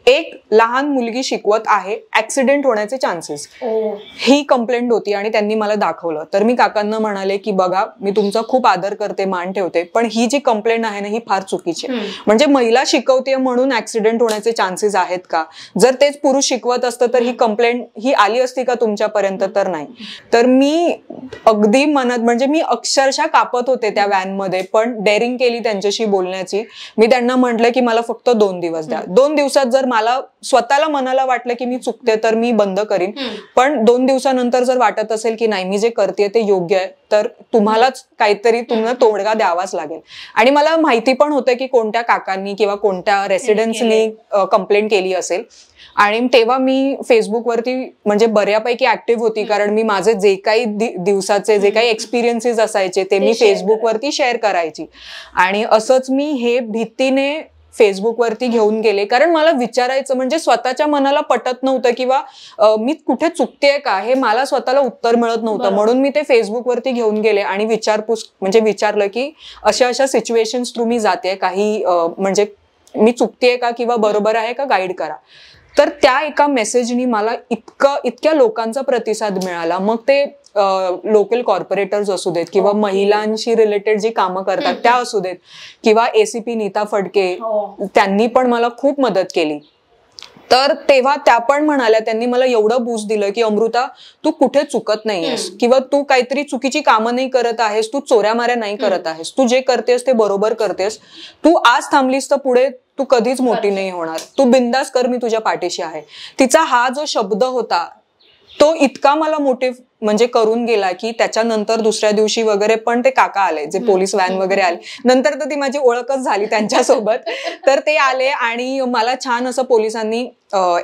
एक लहान मुलगी शिकवत आहे, ऍक्सिडेंट होण्याचे चान्सेस, ही कंप्लेंट होती आणि त्यांनी मला दाखवलं. तर मी काकांना म्हणाले की बघा, मी तुमचा खूप आदर करते, मान ठेवते, पण ही जी कंप्लेंट आहे ना, ही फार चुकीची आहे. म्हणजे महिला शिकवते म्हणून ऍक्सिडेंट होण्याचे चान्सेस आहेत का? जर तेच पुरुष शिकवत असतं तर ही कंप्लेंट ही आली असती का तुमच्यापर्यंत? तर नाही. तर मी अगदी मनात, म्हणजे मी अक्षरशः कापत होते त्या व्हॅनमध्ये, पण डेअरिंग केली त्यांच्याशी बोलण्याची. मी त्यांना म्हटलं की मला फक्त 2 दिवस द्या. 2 दिवसात जर मला स्वतःला मनाला वाटलं की मी चुकते तर मी बंद करीन, पण 2 दिवसानंतर जर वाटत असेल की नाही, मी जे करते ते योग्य आहे, तर तुम्हालाच काहीतरी तुम्हाला तोडगा द्यावाच लागेल. आणि मला माहिती पण होतं की कोणत्या काकांनी किंवा कोणत्या रेसिडेंट्सनी कंप्लेंट केली असेल. आणि तेव्हा मी फेसबुकवरती म्हणजे बऱ्यापैकी ऍक्टिव्ह होती, कारण मी माझे जे काही दिवसाचे जे काही एक्सपिरियन्सेस असायचे ते मी फेसबुकवरती शेअर करायची. आणि असंच मी हे भीतीने फेसबुकवरती घेऊन गेले, कारण मला विचारायचं, म्हणजे स्वतःच्या मनाला पटत नव्हतं किंवा मी कुठे चुकतेय का हे मला स्वतःला उत्तर मिळत नव्हतं. म्हणून मी ते फेसबुकवरती घेऊन गेले आणि म्हणजे विचारलं की अशा अशा सिच्युएशन्स थ्रू मी जाते, काही म्हणजे मी चुकतेय का किंवा बरोबर आहे का, गाईड करा. तर त्या एका मेसेजनी मला इतक्या लोकांचा प्रतिसाद मिळाला. मग ते लोकल कॉर्पोरेटर्स असू देत किंवा महिलांशी रिलेटेड जी कामं करतात त्या असू देत, किंवा ACP नीता फडके, त्यांनी पण मला खूप मदत केली. तर तेव्हा त्या पण म्हणाल्या, त्यांनी मला एवढं बूस्ट दिलं की अमृता, तू कुठे चुकत नाहीयेस किंवा तू काहीतरी चुकीची कामं नाही करत आहेस, तू चोऱ्यामाऱ्या नाही करत आहेस, तू जे करतेस ते बरोबर करतेस, तू आज थांबलीस तर पुढे तू कधीच मोठी नाही होणार, तू बिंदास कर, मी तुझ्या पाठीशी आहे. तिचा हा जो शब्द होता तो इतका मला मोटिव्ह म्हणजे करून गेला की त्याच्यानंतर दुसऱ्या दिवशी वगैरे पण ते काका आले, जे पोलीस व्हॅन वगैरे आले, नंतर तर ती माझी ओळखच झाली त्यांच्यासोबत. तर ते आले आणि मला छान असं पोलिसांनी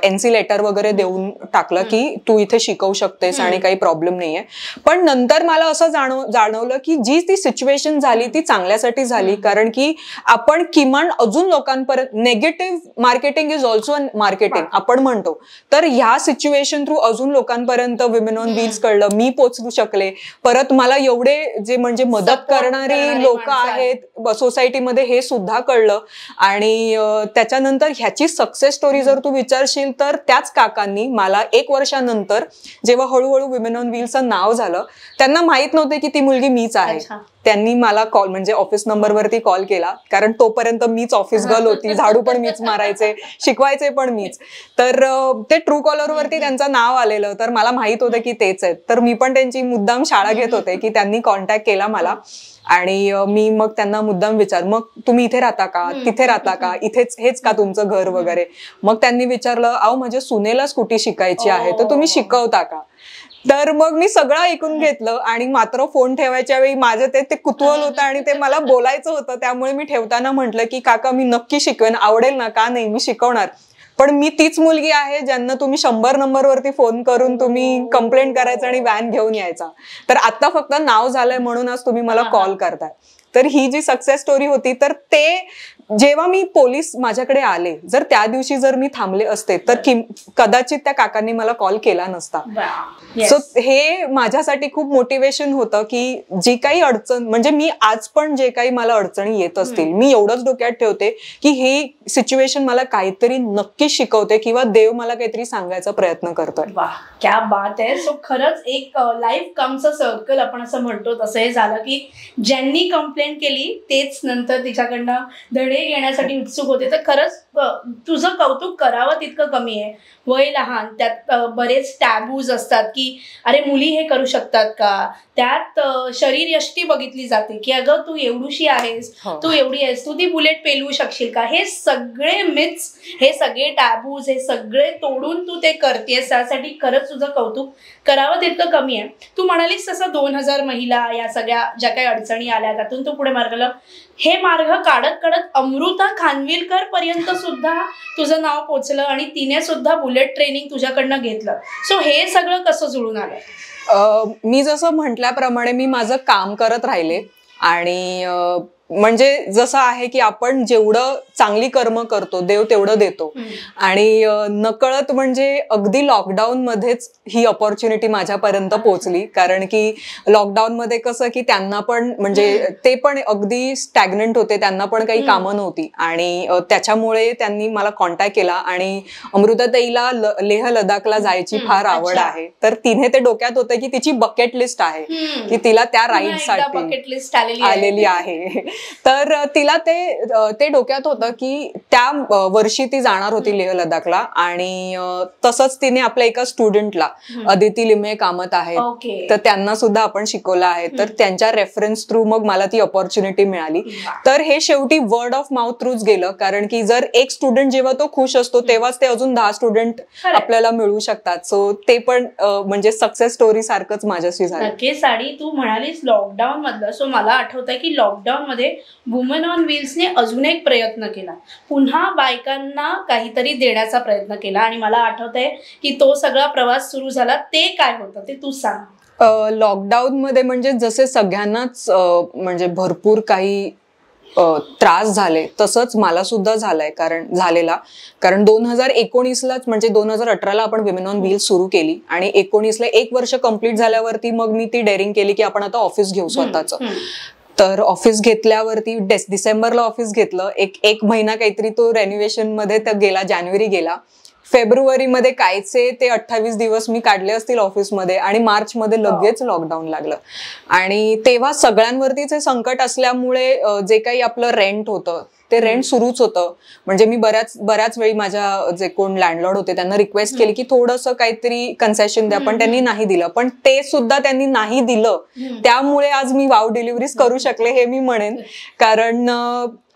NC लेटर वगैरे देऊन टाकलं की तू इथे शिकवू शकतेस आणि काही प्रॉब्लेम नाहीये. पण नंतर मला असं जाणवलं की जी ती सिच्युएशन झाली ती चांगल्यासाठी झाली, कारण की आपण किमान अजून लोकांपर्यंत, negative marketing is also marketing आपण म्हणतो, तर ह्या सिच्युएशन थ्रू अजून लोकांपर्यंत विमेन ऑन व्हील्स कळलं, मी पोहोचू शकले. परत मला एवढे जे म्हणजे मदत करणारी लोक आहेत सोसायटीमध्ये हे सुद्धा कळलं. आणि त्याच्यानंतर ह्याची सक्सेस स्टोरी जर तू विचारशील तर त्याच काकांनी मला 1 वर्षानंतर, जेव्हा हळूहळू विमेन ऑन व्हील्सचं नाव झालं, त्यांना माहित नव्हते की ती मुलगी मीच आहे. त्यांनी मला कॉल, म्हणजे ऑफिस नंबरवरती कॉल केला, कारण तोपर्यंत मीच ऑफिस गर्ल होती, झाडू पण मीच मारायचे, शिकवायचे पण मीच. तर ते ट्रू कॉलरवरती त्यांचं नाव आलेलं, तर मला माहित होतं की तेच आहेत. तर मी पण त्यांची मुद्दाम शाळा घेत होते की त्यांनी कॉन्टॅक्ट केला मला. आणि मी मग त्यांना मुद्दाम मग तुम्ही इथे राहता का, तिथे राहता का, इथेच हेच का तुमचं घर वगैरे. मग त्यांनी विचारलं, अहो माझ्या सुनेला स्कूटी शिकायची आहे, तर तुम्ही शिकवता का? तर मग मी सगळं ऐकून घेतलं. आणि मात्र फोन ठेवायच्या वेळी माझं ते कुतूहल होतं आणि ते मला बोलायचं होतं, त्यामुळे मी ठेवताना म्हटलं की काका, मी नक्की शिकवेन, आवडेल ना, का नाही, मी शिकवणार, पण मी तीच मुलगी आहे ज्यांना तुम्ही 100 नंबरवरती फोन करून तुम्ही कंप्लेंट करायचं आणि व्हॅन घेऊन यायचा. तर आता फक्त नाव झालंय म्हणून आज तुम्ही मला कॉल करताय. तर ही जी सक्सेस स्टोरी होती, तर ते जेव्हा मी पोलीस माझ्याकडे आले, जर त्या दिवशी जर मी थांबले असते तर कदाचित त्या काकांनी मला कॉल केला नसता. सो हे माझ्यासाठी खूप मोटिवेशन होतं की जी काही अडचण, म्हणजे मी आज पण जे काही मला अडचणी येत असतील, मी एवढंच डोक्यात ठेवते की ही सिच्युएशन मला काहीतरी नक्कीच शिकवते किंवा देव मला काहीतरी सांगायचा प्रयत्न करतोय. क्या बात आहे. सो खरंच एक लाईफ कम्स अ सर्कल आपण असं म्हणतो, तसं हे झालं की ज्यांनी कंप्लेंट केली तेच नंतर तिच्याकडनं धडे घेण्यासाठी उत्सुक होते. तर खरंच तुझं कौतुक करावं तितकं कमी आहे. वय लहान, त्यात बरेच टॅबूज असतात की अरे मुली हे करू शकतात का, त्यात शरीर यष्टी बघितली जाते की अगं तू एवढीशी आहेस, तू एवढी आहेस, तू ती बुलेट पेलवू शकशील का. हे सगळे मिथ्स, हे सगळे टॅबूज, हे सगळे तोडून तू ते करतेस, त्यासाठी खरंच तुझं कौतुक करावं तितकं कमी आहे. तू म्हणालीस तसं 2000 महिला, या सगळ्या ज्या काही अडचणी आल्या त्यातून तू पुढे मार्गला, हे मार्ग काढत काढत अमृता खानविलकर पर्यंत सुद्धा तुझं नाव पोचलं आणि तिने सुद्धा बुलेट ट्रेनिंग तुझ्याकडनं घेतलं. सो हे सगळं कसं जुळून आलं? मी जसं म्हटल्याप्रमाणे मी माझं काम करत राहिले आणि म्हणजे जसं आहे की आपण जेवढं चांगली कर्म करतो देव तेवढं देतो. आणि नकळत म्हणजे अगदी लॉकडाऊन मध्येच ही अपॉर्च्युनिटी माझ्यापर्यंत पोहोचली. कारण की लॉकडाऊन मध्ये कसं की त्यांना पण म्हणजे ते पण अगदी स्टॅग्नंट होते, त्यांना पण काही कामं नव्हती. आणि त्याच्यामुळे त्यांनी मला कॉन्टॅक्ट केला. आणि अमृताताईला लेह लडाखला जायची फार आवड आहे, तर तिने ते डोक्यात होतं की तिची बकेट लिस्ट आहे की तिला त्या राईडसाठी आलेली आहे. तर तिला ते डोक्यात होतं की त्या वर्षी ती जाणार होती लेह लडाखला. आणि तसंच तिने आपल्या एका स्टुडंटला, अदिती लिमये कामत आहेत, तर त्यांना सुद्धा आपण शिकवलं आहे. तर त्यांच्या रेफरन्स थ्रू मग मला ती अपॉर्च्युनिटी मिळाली. तर हे शेवटी वर्ड ऑफ माउथ थ्रूच गेलं. कारण की जर एक स्टुडंट जेव्हा तो खुश असतो तेव्हाच ते अजून 10 स्टुडंट आपल्याला मिळू शकतात. सो ते पण म्हणजे सक्सेस स्टोरी सारखंच माझ्याशी झालं. नक्कीच. आणि तू म्हणालीस लॉकडाऊन मधलं, सो मला आठवत आहे की लॉकडाऊन मध्ये वुमन ऑन व्हील्सने अजून एक प्रयत्न केला, पुन्हा बायकांना काहीतरी देण्याचा प्रयत्न केला. आणि मला आठवत आहे की तो सगळा प्रवास सुरू झाला, ते काय होतं ते तू सांग. लॉकडाऊन मध्ये म्हणजे जसे सगळ्यांनाच म्हणजे भरपूर काही त्रास झाले, तसंच मला सुद्धा कारण 2019लाच म्हणजे 2018ला आपण विमेन ऑन व्हील्स सुरू केली. आणि 19ला 1 वर्ष कंप्लीट झाल्यावरती मग मी ती डेअरिंग केली की आपण आता ऑफिस घेऊ स्वतःचं. तर ऑफिस घेतल्यावरती डिसेंबरला ऑफिस घेतलं. एक महिना काहीतरी तो रेनोव्हेशन मध्ये गेला, जानेवारी गेला. फेब्रुवारीमध्ये कायचे ते 28 दिवस मी काढले असतील ऑफिसमध्ये. आणि मार्चमध्ये लगेच लॉकडाऊन लागलं. आणि तेव्हा सगळ्यांवरतीच हे संकट असल्यामुळे जे काही आपलं रेंट होतं ते रेंट सुरूच होतं. म्हणजे मी बऱ्याच वेळी माझ्या जे कोण लँडलॉर्ड होते त्यांना रिक्वेस्ट केली की थोडंसं काहीतरी कन्सेशन द्या, पण त्यांनी नाही दिलं. पण ते सुद्धा त्यांनी नाही दिलं, त्यामुळे आज मी वाव डिलिव्हरीज करू शकले हे मी म्हणेन. कारण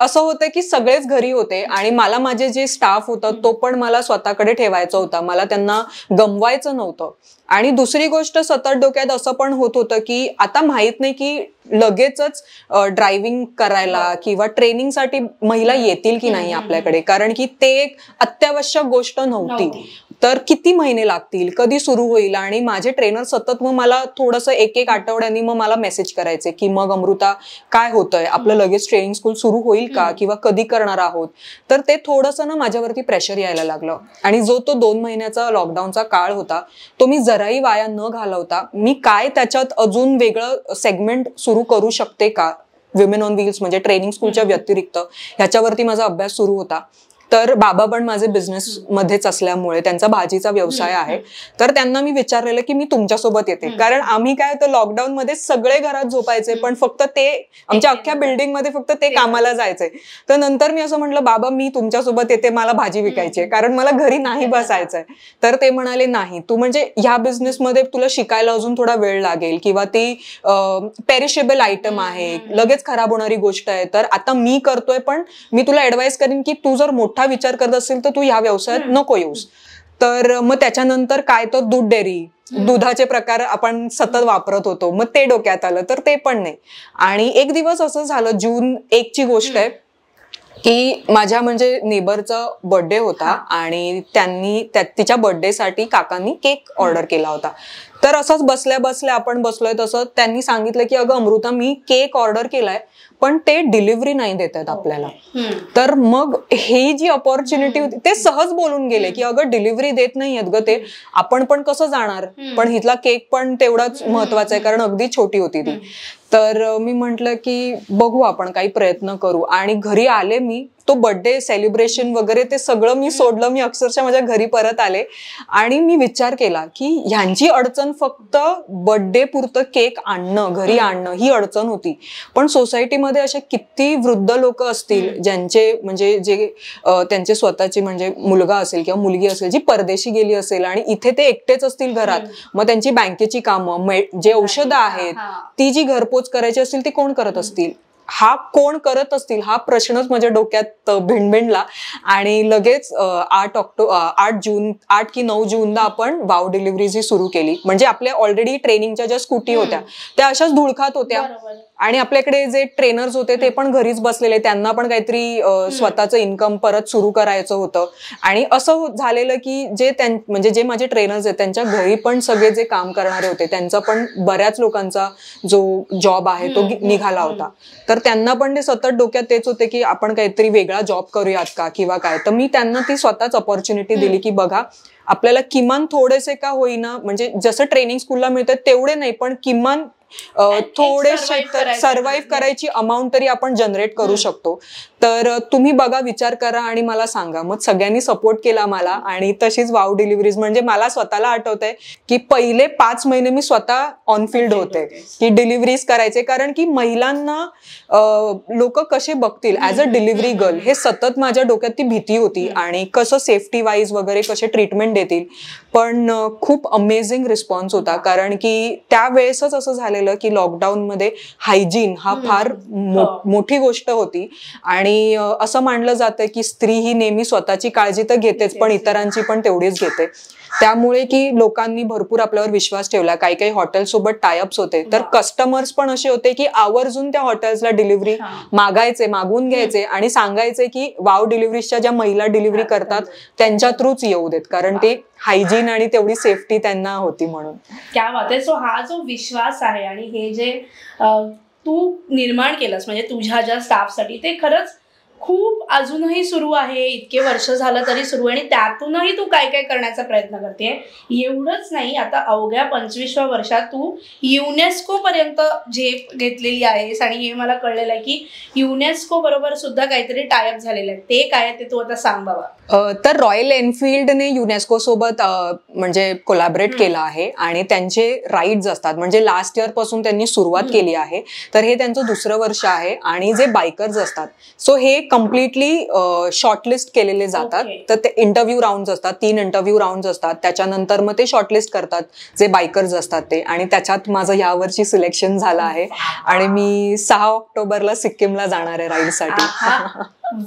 असं होतं की सगळेच घरी होते आणि मला माझे जे स्टाफ होता तो पण मला स्वतःकडे ठेवायचा होता, मला त्यांना गमवायचं नव्हतं. आणि दुसरी गोष्ट सतत डोक्यात असं पण होत होतं की आता माहित नाही की लगेचच ड्रायव्हिंग करायला किंवा ट्रेनिंगसाठी महिला येतील की नाही आपल्याकडे. कारण की ते एक अत्यावश्यक गोष्ट नव्हती. तर किती महिने लागतील, कधी सुरू होईल. आणि माझे ट्रेनर सतत मग मला थोडंसं एक आठवड्यांनी मग मला मेसेज करायचे की मग अमृता काय होतंय, आपलं लगेच ट्रेनिंग स्कूल सुरू होईल का किंवा कधी करणार आहोत. तर ते थोडंसं ना माझ्यावरती प्रेशर यायला लागलं. आणि जो तो 2 महिन्याचा लॉकडाऊनचा काळ होता तो मी जराही वाया न घालवता मी काय त्याच्यात अजून वेगळं सेगमेंट सुरू करू शकते का, विमेन ऑन व्हील्स म्हणजे ट्रेनिंग स्कूलच्या व्यतिरिक्त ह्याच्यावरती माझा अभ्यास सुरू होता. तर बाबा पण माझे बिझनेस मध्येच असल्यामुळे त्यांचा भाजीचा व्यवसाय आहे. तर त्यांना मी विचारलेलं की मी तुमच्यासोबत येते. कारण आम्ही काय तर लॉकडाऊन मध्ये सगळे घरात झोपायचे, पण फक्त ते आमच्या अख्ख्या बिल्डिंग मध्ये फक्त ते कामाला जायचे. तर नंतर मी असं म्हटलं बाबा मी तुमच्यासोबत येते, मला भाजी विकायची आहे, कारण मला घरी नाही बसायचंय. तर ते म्हणाले नाही, तू म्हणजे ह्या बिझनेसमध्ये तुला शिकायला अजून थोडा वेळ लागेल किंवा ती पेरिशेबल आयटम आहे, लगेच खराब होणारी गोष्ट आहे. तर आता मी करतोय, पण मी तुला ऍडवाइस करेन की तू जर मोठा विचार करत असेल तर तू ह्या व्यवसायात नको येऊस. तर मग त्याच्यानंतर काय तर दूध डेअरी, दुधाचे प्रकार आपण सतत वापरत होतो, मग ते डोक्यात आलं, तर ते पण नाही. आणि एक दिवस असं झालं, जून 1ची गोष्ट आहे की माझ्या म्हणजे नेबरचा बर्थडे होता आणि त्यांनी तिच्या बर्थडेसाठी काकांनी केक ऑर्डर केला होता. तर असंच बसल्या बसल्या आपण बसलोय तसं त्यांनी सांगितलं की अगं अमृता मी केक ऑर्डर केलाय पण ते डिलिव्हरी नाही देत आहेत आपल्याला. तर मग ही जी अपॉर्च्युनिटी होती ते सहज बोलून गेले की अगं डिलिव्हरी देत नाहीयेत ग ते, आपण पण कसं जाणार, पण हिथला केक पण तेवढाच महत्वाचा आहे कारण अगदी छोटी होती ती. तर मी म्हंटल की बघू आपण काही प्रयत्न करू. आणि घरी आले मी, तो बर्थडे सेलिब्रेशन वगैरे ते सगळं मी सोडलं, मी अक्षरशः माझ्या घरी परत आले आणि मी विचार केला की ह्यांची अडचण फक्त बर्थडे पुरतं केक आणणं, घरी आणणं ही अडचण होती. पण सोसायटीमध्ये असे किती वृद्ध लोक असतील ज्यांचे म्हणजे जे त्यांचे स्वतःची म्हणजे मुलगा असेल किंवा मुलगी असेल जी परदेशी गेली असेल आणि इथे ते एकटेच असतील घरात, मग त्यांची बँकेची कामं, जे औषधं आहेत ती जी घरपोच करायची असतील ती कोण करत असतील, हा कोण करत असतील हा प्रश्नच माझ्या डोक्यात भिणभिणला. आणि लगेच 8 की 9 जूनला आपण वाव डिलिव्हरीज ही सुरू केली. म्हणजे आपल्या ऑलरेडी ट्रेनिंगच्या ज्या स्कूटी होत्या त्या अशाच धुळखात होत्या आणि आपल्याकडे जे ट्रेनर्स होते ते पण घरीच बसलेले, त्यांना पण काहीतरी स्वतःचं इन्कम परत सुरू करायचं होतं. आणि असं झालेलं की म्हणजे जे माझे ट्रेनर्स आहेत त्यांच्या घरी पण सगळे जे काम करणारे होते त्यांचा पण बऱ्याच लोकांचा जो जॉब आहे तो निघाला होता. तर त्यांना पण ते सतत डोक्यात तेच होते की आपण काहीतरी वेगळा जॉब करूयात का किंवा काय. तर मी त्यांना ती स्वतःच अपॉर्च्युनिटी दिली की बघा, आपल्याला किमान थोडेसे का होईना, म्हणजे जसं ट्रेनिंग स्कूलला मिळतं तेवढे नाही, पण किमान थोडेसे सर्व्हाइव्ह करायची अमाऊंट तरी आपण जनरेट करू शकतो. तर तुम्ही बघा, विचार करा आणि मला सांगा. मग सगळ्यांनी सपोर्ट केला मला आणि तशीच वाव डिलिव्हरीज, म्हणजे मला स्वतःला आठवतंय की पहिले 5 महिने मी स्वतः ऑन फील्ड होते की डिलिव्हरीज करायचे. कारण की महिलांना लोक कसे बघतील ऍज अ डिलिव्हरी गर्ल, हे सतत माझ्या डोक्यात ती भीती होती. आणि कसं सेफ्टी वाईज वगैरे कसे ट्रीटमेंट देतील. पण खूप अमेझिंग रिस्पॉन्स होता. कारण की त्यावेळेसच असं झालेलं की लॉकडाऊन मध्ये हायजीन हा फार मोठी गोष्ट होती. आणि असं मानलं जातं की स्त्री ही नेहमी स्वतःची काळजी तर घेतेच, पण इतरांची पण तेवढीच घेते. त्यामुळे की लोकांनी भरपूर आपल्यावर विश्वास ठेवला. काही काही हॉटेल सोबत टायअप्स होते. तर कस्टमर्स पण असे होते की आवर्जून त्या हॉटेल्सला डिलिव्हरी मागून घ्यायचे आणि सांगायचे की वाव डिलिव्हरीच्या ज्या महिला डिलिव्हरी करतात त्यांच्या थ्रूच येऊ देत, कारण ते हायजीन आणि तेवढी सेफ्टी त्यांना होती म्हणून. क्या बात आहे. सो हा जो विश्वास आहे आणि हे जे तू निर्माण केलंस म्हणजे तुझ्या ज्या स्टाफसाठी, ते खरंच खूप अजूनही सुरू आहे. इतके वर्ष झालं तरी सुरू आहे आणि त्यातूनही तू काय काय करण्याचा प्रयत्न करते. एवढंच नाही, आता अवघ्या 25व्या वर्षात तू युनेस्को पर्यंत झेप घेतलेली आहेस. आणि हे मला कळलेलं आहे की युनेस्को बरोबर सुद्धा काहीतरी टायअप झालेलं आहे. ते काय ते तू आता सांग बाबा. तर रॉयल एनफिल्डने युनेस्को सोबत म्हणजे कोलॅबरेट केलं आहे आणि त्यांचे राईड्स असतात, म्हणजे लास्ट इयर पासून त्यांनी सुरुवात केली आहे. तर हे त्यांचं 2रं वर्ष आहे. आणि जे बायकर्स असतात, सो हे कम्प्लिटली शॉर्टलिस्ट केलेले जातात. तर ते इंटरव्ह्यू राऊंड असतात, 3 इंटरव्ह्यू राऊंड असतात. त्याच्यानंतर मग ते शॉर्टलिस्ट करतात जे बायकर्स असतात ते. आणि त्याच्यात माझं यावर्षी सिलेक्शन झालं आहे आणि मी 6 ऑक्टोबरला सिक्कीमला जाणार आहे राईडसाठी.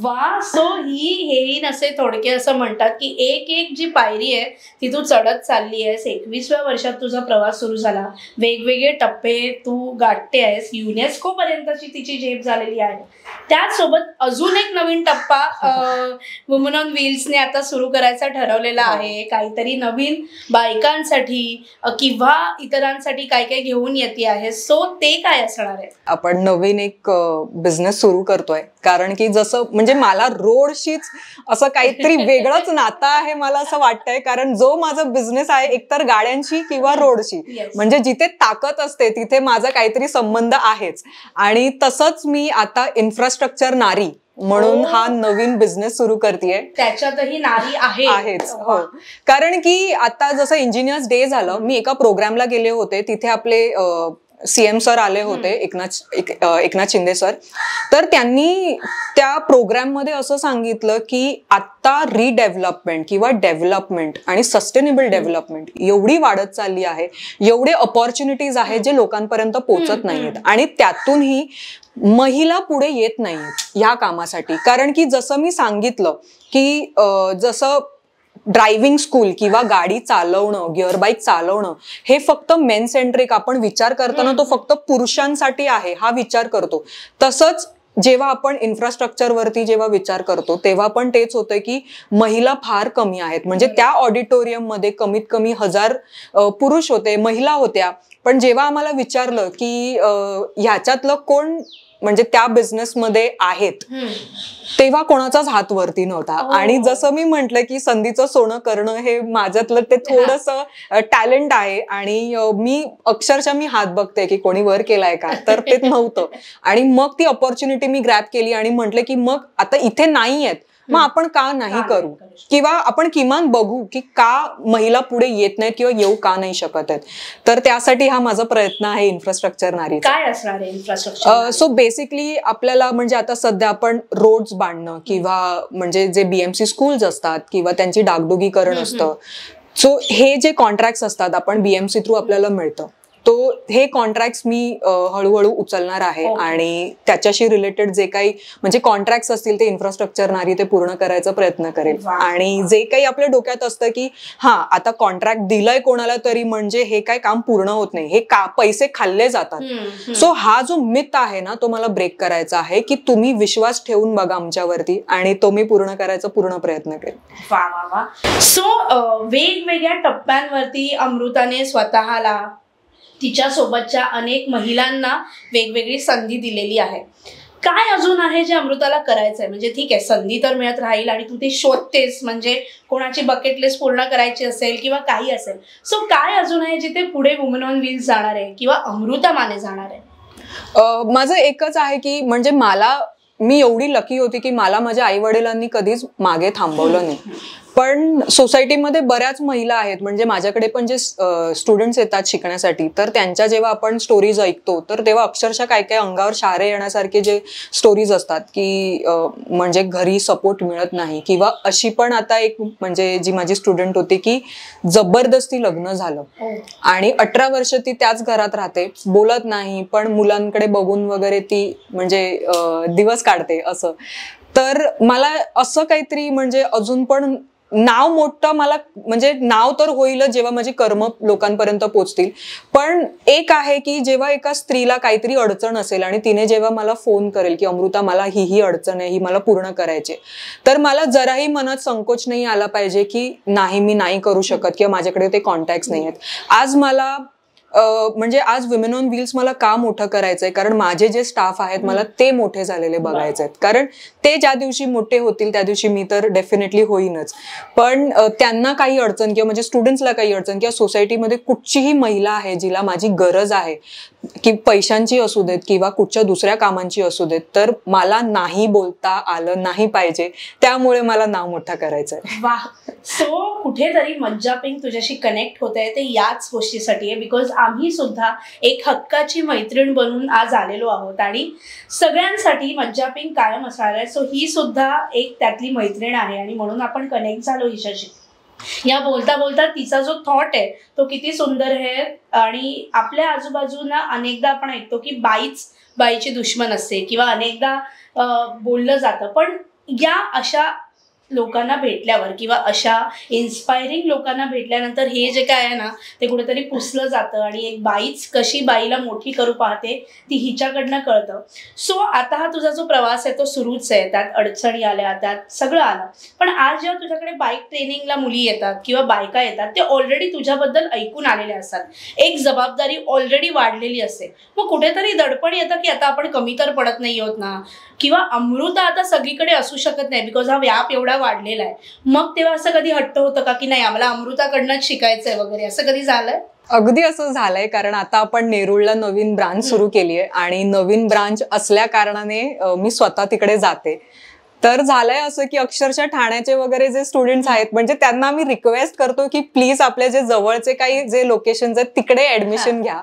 वा. सो हेही नसे थोडके असं म्हणतात की एक जी पायरी आहे ती तू चढत चालली आहेस. 21व्या वर्षात तुझा प्रवास सुरू झाला. वेगवेगळे टप्पे तू गाठते आहेस. युनेस्को पर्यंतची तिची झेप झालेली आहे. त्याचसोबत अजून एक नवीन टप्पा वुमन ऑन व्हील्सने आता सुरू करायचा ठरवलेला आहे. काहीतरी नवीन बायकांसाठी किंवा इतरांसाठी काय काय घेऊन येते आहे. सो ते काय असणार आहे? आपण नवीन एक बिझनेस सुरू करतोय. कारण की जसं म्हणजे मला रोडशीच असं काहीतरी वेगळंच नातं आहे मला असं वाटतंय. कारण जो माझा बिझनेस आहे एकतर गाड्यांशी किंवा रोडशी, म्हणजे जिथे ताकद असते तिथे माझा काहीतरी संबंध आहेच. आणि तसंच मी आता इन्फ्रास्ट्रक्चर नारी म्हणून हा नवीन बिझनेस सुरू करतेय. त्याच्यातही नारी आहेच. हो. कारण की आता जसं इंजिनियर्स डे झालं, मी एका प्रोग्रामला गेले होते. तिथे आपले CM सर आले होते, एकनाथ शिंदे सर. तर त्यांनी त्या प्रोग्राम मध्ये असं सांगितलं की आता रिडेव्हलपमेंट किंवा डेव्हलपमेंट आणि सस्टेनेबल डेव्हलपमेंट एवढी वाढत चालली आहे, एवढे अपॉर्च्युनिटीज आहेत जे लोकांपर्यंत पोहोचत नाहीयेत. आणि त्यातूनही महिला पुढे येत नाहीयेत ह्या कामासाठी. कारण की जसं मी सांगितलं की जसं ड्रायव्हिंग स्कूल किंवा गाडी चालवणं, गिअर बाईक चालवणं हे फक्त मेन सेंट्रिक आपण विचार करताना तो फक्त पुरुषांसाठी आहे हा विचार करतो. तसंच जेव्हा आपण इन्फ्रास्ट्रक्चर वरती जेव्हा विचार करतो तेव्हा पण तेच होतं की महिला फार कमी आहेत. म्हणजे त्या ऑडिटोरियम मध्ये कमीत कमी 1000 पुरुष होते, महिला होत्या. पण जेव्हा आम्हाला विचारलं की ह्याच्यातलं कोण म्हणजे त्या बिझनेसमध्ये आहेत, तेव्हा कोणाचाच हात वरती नव्हता. आणि जसं मी म्हंटल की संधीचं सोनं करणं हे माझ्यातलं ते थोडंसं टॅलेंट आहे. आणि मी अक्षरशः हात बघते की कोणी वर केलाय का, तर ते नव्हतं. आणि मग ती अपॉर्च्युनिटी मी ग्रॅब केली आणि म्हटलं की मग आता इथे नाही आहेत, मग आपण का नाही करू, किंवा आपण किमान बघू की का महिला पुढे येत नाहीत किंवा येऊ का नाही शकत आहेत. तर त्यासाठी हा माझा प्रयत्न आहे इन्फ्रास्ट्रक्चर नारी. काय असणार आहे इन्फ्रास्ट्रक्चर? सो बेसिकली आपल्याला म्हणजे आता सध्या आपण रोड्स बांधणं किंवा म्हणजे जे BMC स्कूल्स असतात किंवा त्यांची डागडुगीकरण असतं, सो हे जे कॉन्ट्रॅक्ट्स असतात आपण BMC थ्रू आपल्याला मिळतं. तो हे कॉन्ट्रॅक्ट मी हळूहळू उचलणार आहे आणि त्याच्याशी रिलेटेड जे काही म्हणजे कॉन्ट्रॅक्ट असतील ते इन्फ्रास्ट्रक्चरनारी ते पूर्ण करायचा प्रयत्न करेल. आणि जे काही आपल्या डोक्यात असतं की हा आता कॉन्ट्रॅक्ट दिलाय कोणाला तरी म्हणजे हे काय काम पूर्ण होत नाही, हे पैसे खाल्ले जातात. सो हा जो मिथ आहे ना तो मला ब्रेक करायचा आहे की तुम्ही विश्वास ठेवून बघा आमच्यावरती आणि तो मी पूर्ण करायचा पूर्ण प्रयत्न करेन. वा वा वा. सो वेगवेगळ्या टप्प्यांवरती अमृताने स्वतःला, तिच्या सोबतच्या अनेक महिलांना वेगवेगळी संधी दिलेली आहे. काय अजून आहे जे अमृताला करायचंय? म्हणजे ठीक आहे, संधी तर मिळत राहील आणि तू ते शोधतेस, म्हणजे कोणाची बकेट लिस्ट पूर्ण करायची असेल किंवा काही असेल. सो काय अजून आहे जिथे पुढे वुमन ऑन व्हील्स जाणार आहे किंवा अमृता माने जाणार आहे? माझं एकच आहे की म्हणजे मी एवढी लकी होती की मला माझ्या आई वडिलांनी कधीच मागे थांबवलं नाही. पण सोसायटीमध्ये बऱ्याच महिला आहेत, म्हणजे माझ्याकडे पण जे स्टुडंट्स येतात शिकण्यासाठी तर त्यांच्या जेव्हा आपण स्टोरीज ऐकतो तर तेव्हा अक्षरशः काय काय अंगावर शहारे येण्यासारखे जे स्टोरीज असतात की म्हणजे घरी सपोर्ट मिळत नाही. किंवा अशी पण आता एक म्हणजे जी माझी स्टुडंट होती की जबरदस्ती लग्न झालं आणि 18 वर्ष ती त्याच घरात राहते, बोलत नाही, पण मुलांकडे बघून वगैरे ती म्हणजे दिवस काढते असं. तर मला असं काहीतरी म्हणजे अजून पण नाव मोठं मला म्हणजे नाव तर होईलच जेव्हा माझी कर्म लोकांपर्यंत पोहोचतील. पण एक आहे की जेव्हा एका स्त्रीला काहीतरी अडचण असेल आणि तिने जेव्हा मला फोन करेल की अमृता मला ही अडचण आहे, ही मला पूर्ण करायची, तर मला जराही मनात संकोच नाही आला पाहिजे की नाही मी नाही करू शकत किंवा माझ्याकडे ते कॉन्टॅक्ट्स नाही आहेत. आज मला म्हणजे आज विमेन ऑन व्हील्स मला का मोठं करायचंय कारण माझे जे स्टाफ आहेत मला ते मोठे झालेले बघायचे आहेत. कारण ते ज्या दिवशी मोठे होतील त्या दिवशी मी तर डेफिनेटली होईनच, पण त्यांना काही अडचण किंवा म्हणजे स्टुडंट्सला काही अडचण किंवा सोसायटीमध्ये कुठचीही महिला आहे जिला माझी गरज आहे की पैशांची असू देत किंवा कुठच्या दुसऱ्या कामांची असू देत, तर मला नाही बोलता आलं नाही पाहिजे, त्यामुळे मला नाव मोठा करायचंय. वाह. सो कुठेतरी मज्जा पिंक तुझ्याशी कनेक्ट होत आहे ते याच गोष्टीसाठी आहे, बिकॉज आम्ही सुद्धा एक हक्काची मैत्रीण बनून आज आलेलो आहोत आणि सगळ्यांसाठी मज्जा पिंक कायम असणार आहे. सो ही सुद्धा एक त्यातली मैत्रीण आहे आणि म्हणून आपण कनेक्ट झालो हिच्याशी. या बोलता बोलता तिचा जो थॉट आहे तो किती सुंदर आहे. आणि आपल्या आजूबाजूला अनेकदा आपण ऐकतो की बाईच बाईची दुश्मन असते किंवा अनेकदा बोललं जातं, पण या अशा लोकांना भेटल्यावर किंवा अशा इन्स्पायरिंग लोकांना भेटल्यानंतर हे जे काय आहे ना ते कुठेतरी पुसलं जातं आणि एक बाईच कशी बाईला मोठी करू पाहते ती हिच्याकडनं कळतं. सो आता हा तुझा जो प्रवास आहे तो सुरूच आहे, त्यात अडचणी आल्या, त्यात सगळं आलं, पण आज जेव्हा तुझ्याकडे बाईक ट्रेनिंगला मुली येतात किंवा बायका येतात ते ऑलरेडी तुझ्याबद्दल ऐकून आलेले असतात, एक जबाबदारी ऑलरेडी वाढलेली असते. मग कुठेतरी दडपण येतं की आता आपण कमी तर पडत नाही आहोत ना, किंवा अमृता आता सगळीकडे असू शकत नाही बिकॉज हा व्याप एवढा वाढलेला आहे. मग तेव्हा असं कधी हट्ट होतं का की नाही आम्हाला अमृताकडनंच शिकायचंय वगैरे, असं कधी झालंय? अगदी असं झालंय, कारण आता आपण नेरुळला नवीन ब्रांच सुरू केली आहे आणि नवीन ब्रांच असल्या कारणाने मी स्वतः तिकडे जाते. तर झालंय असं की अक्षरशः ठाण्याचे वगैरे जे स्टुडंट्स आहेत म्हणजे त्यांना मी रिक्वेस्ट करतो की प्लीज आपले जे जवळचे काही जे लोकेशन्स आहेत तिकडे ऍडमिशन घ्या.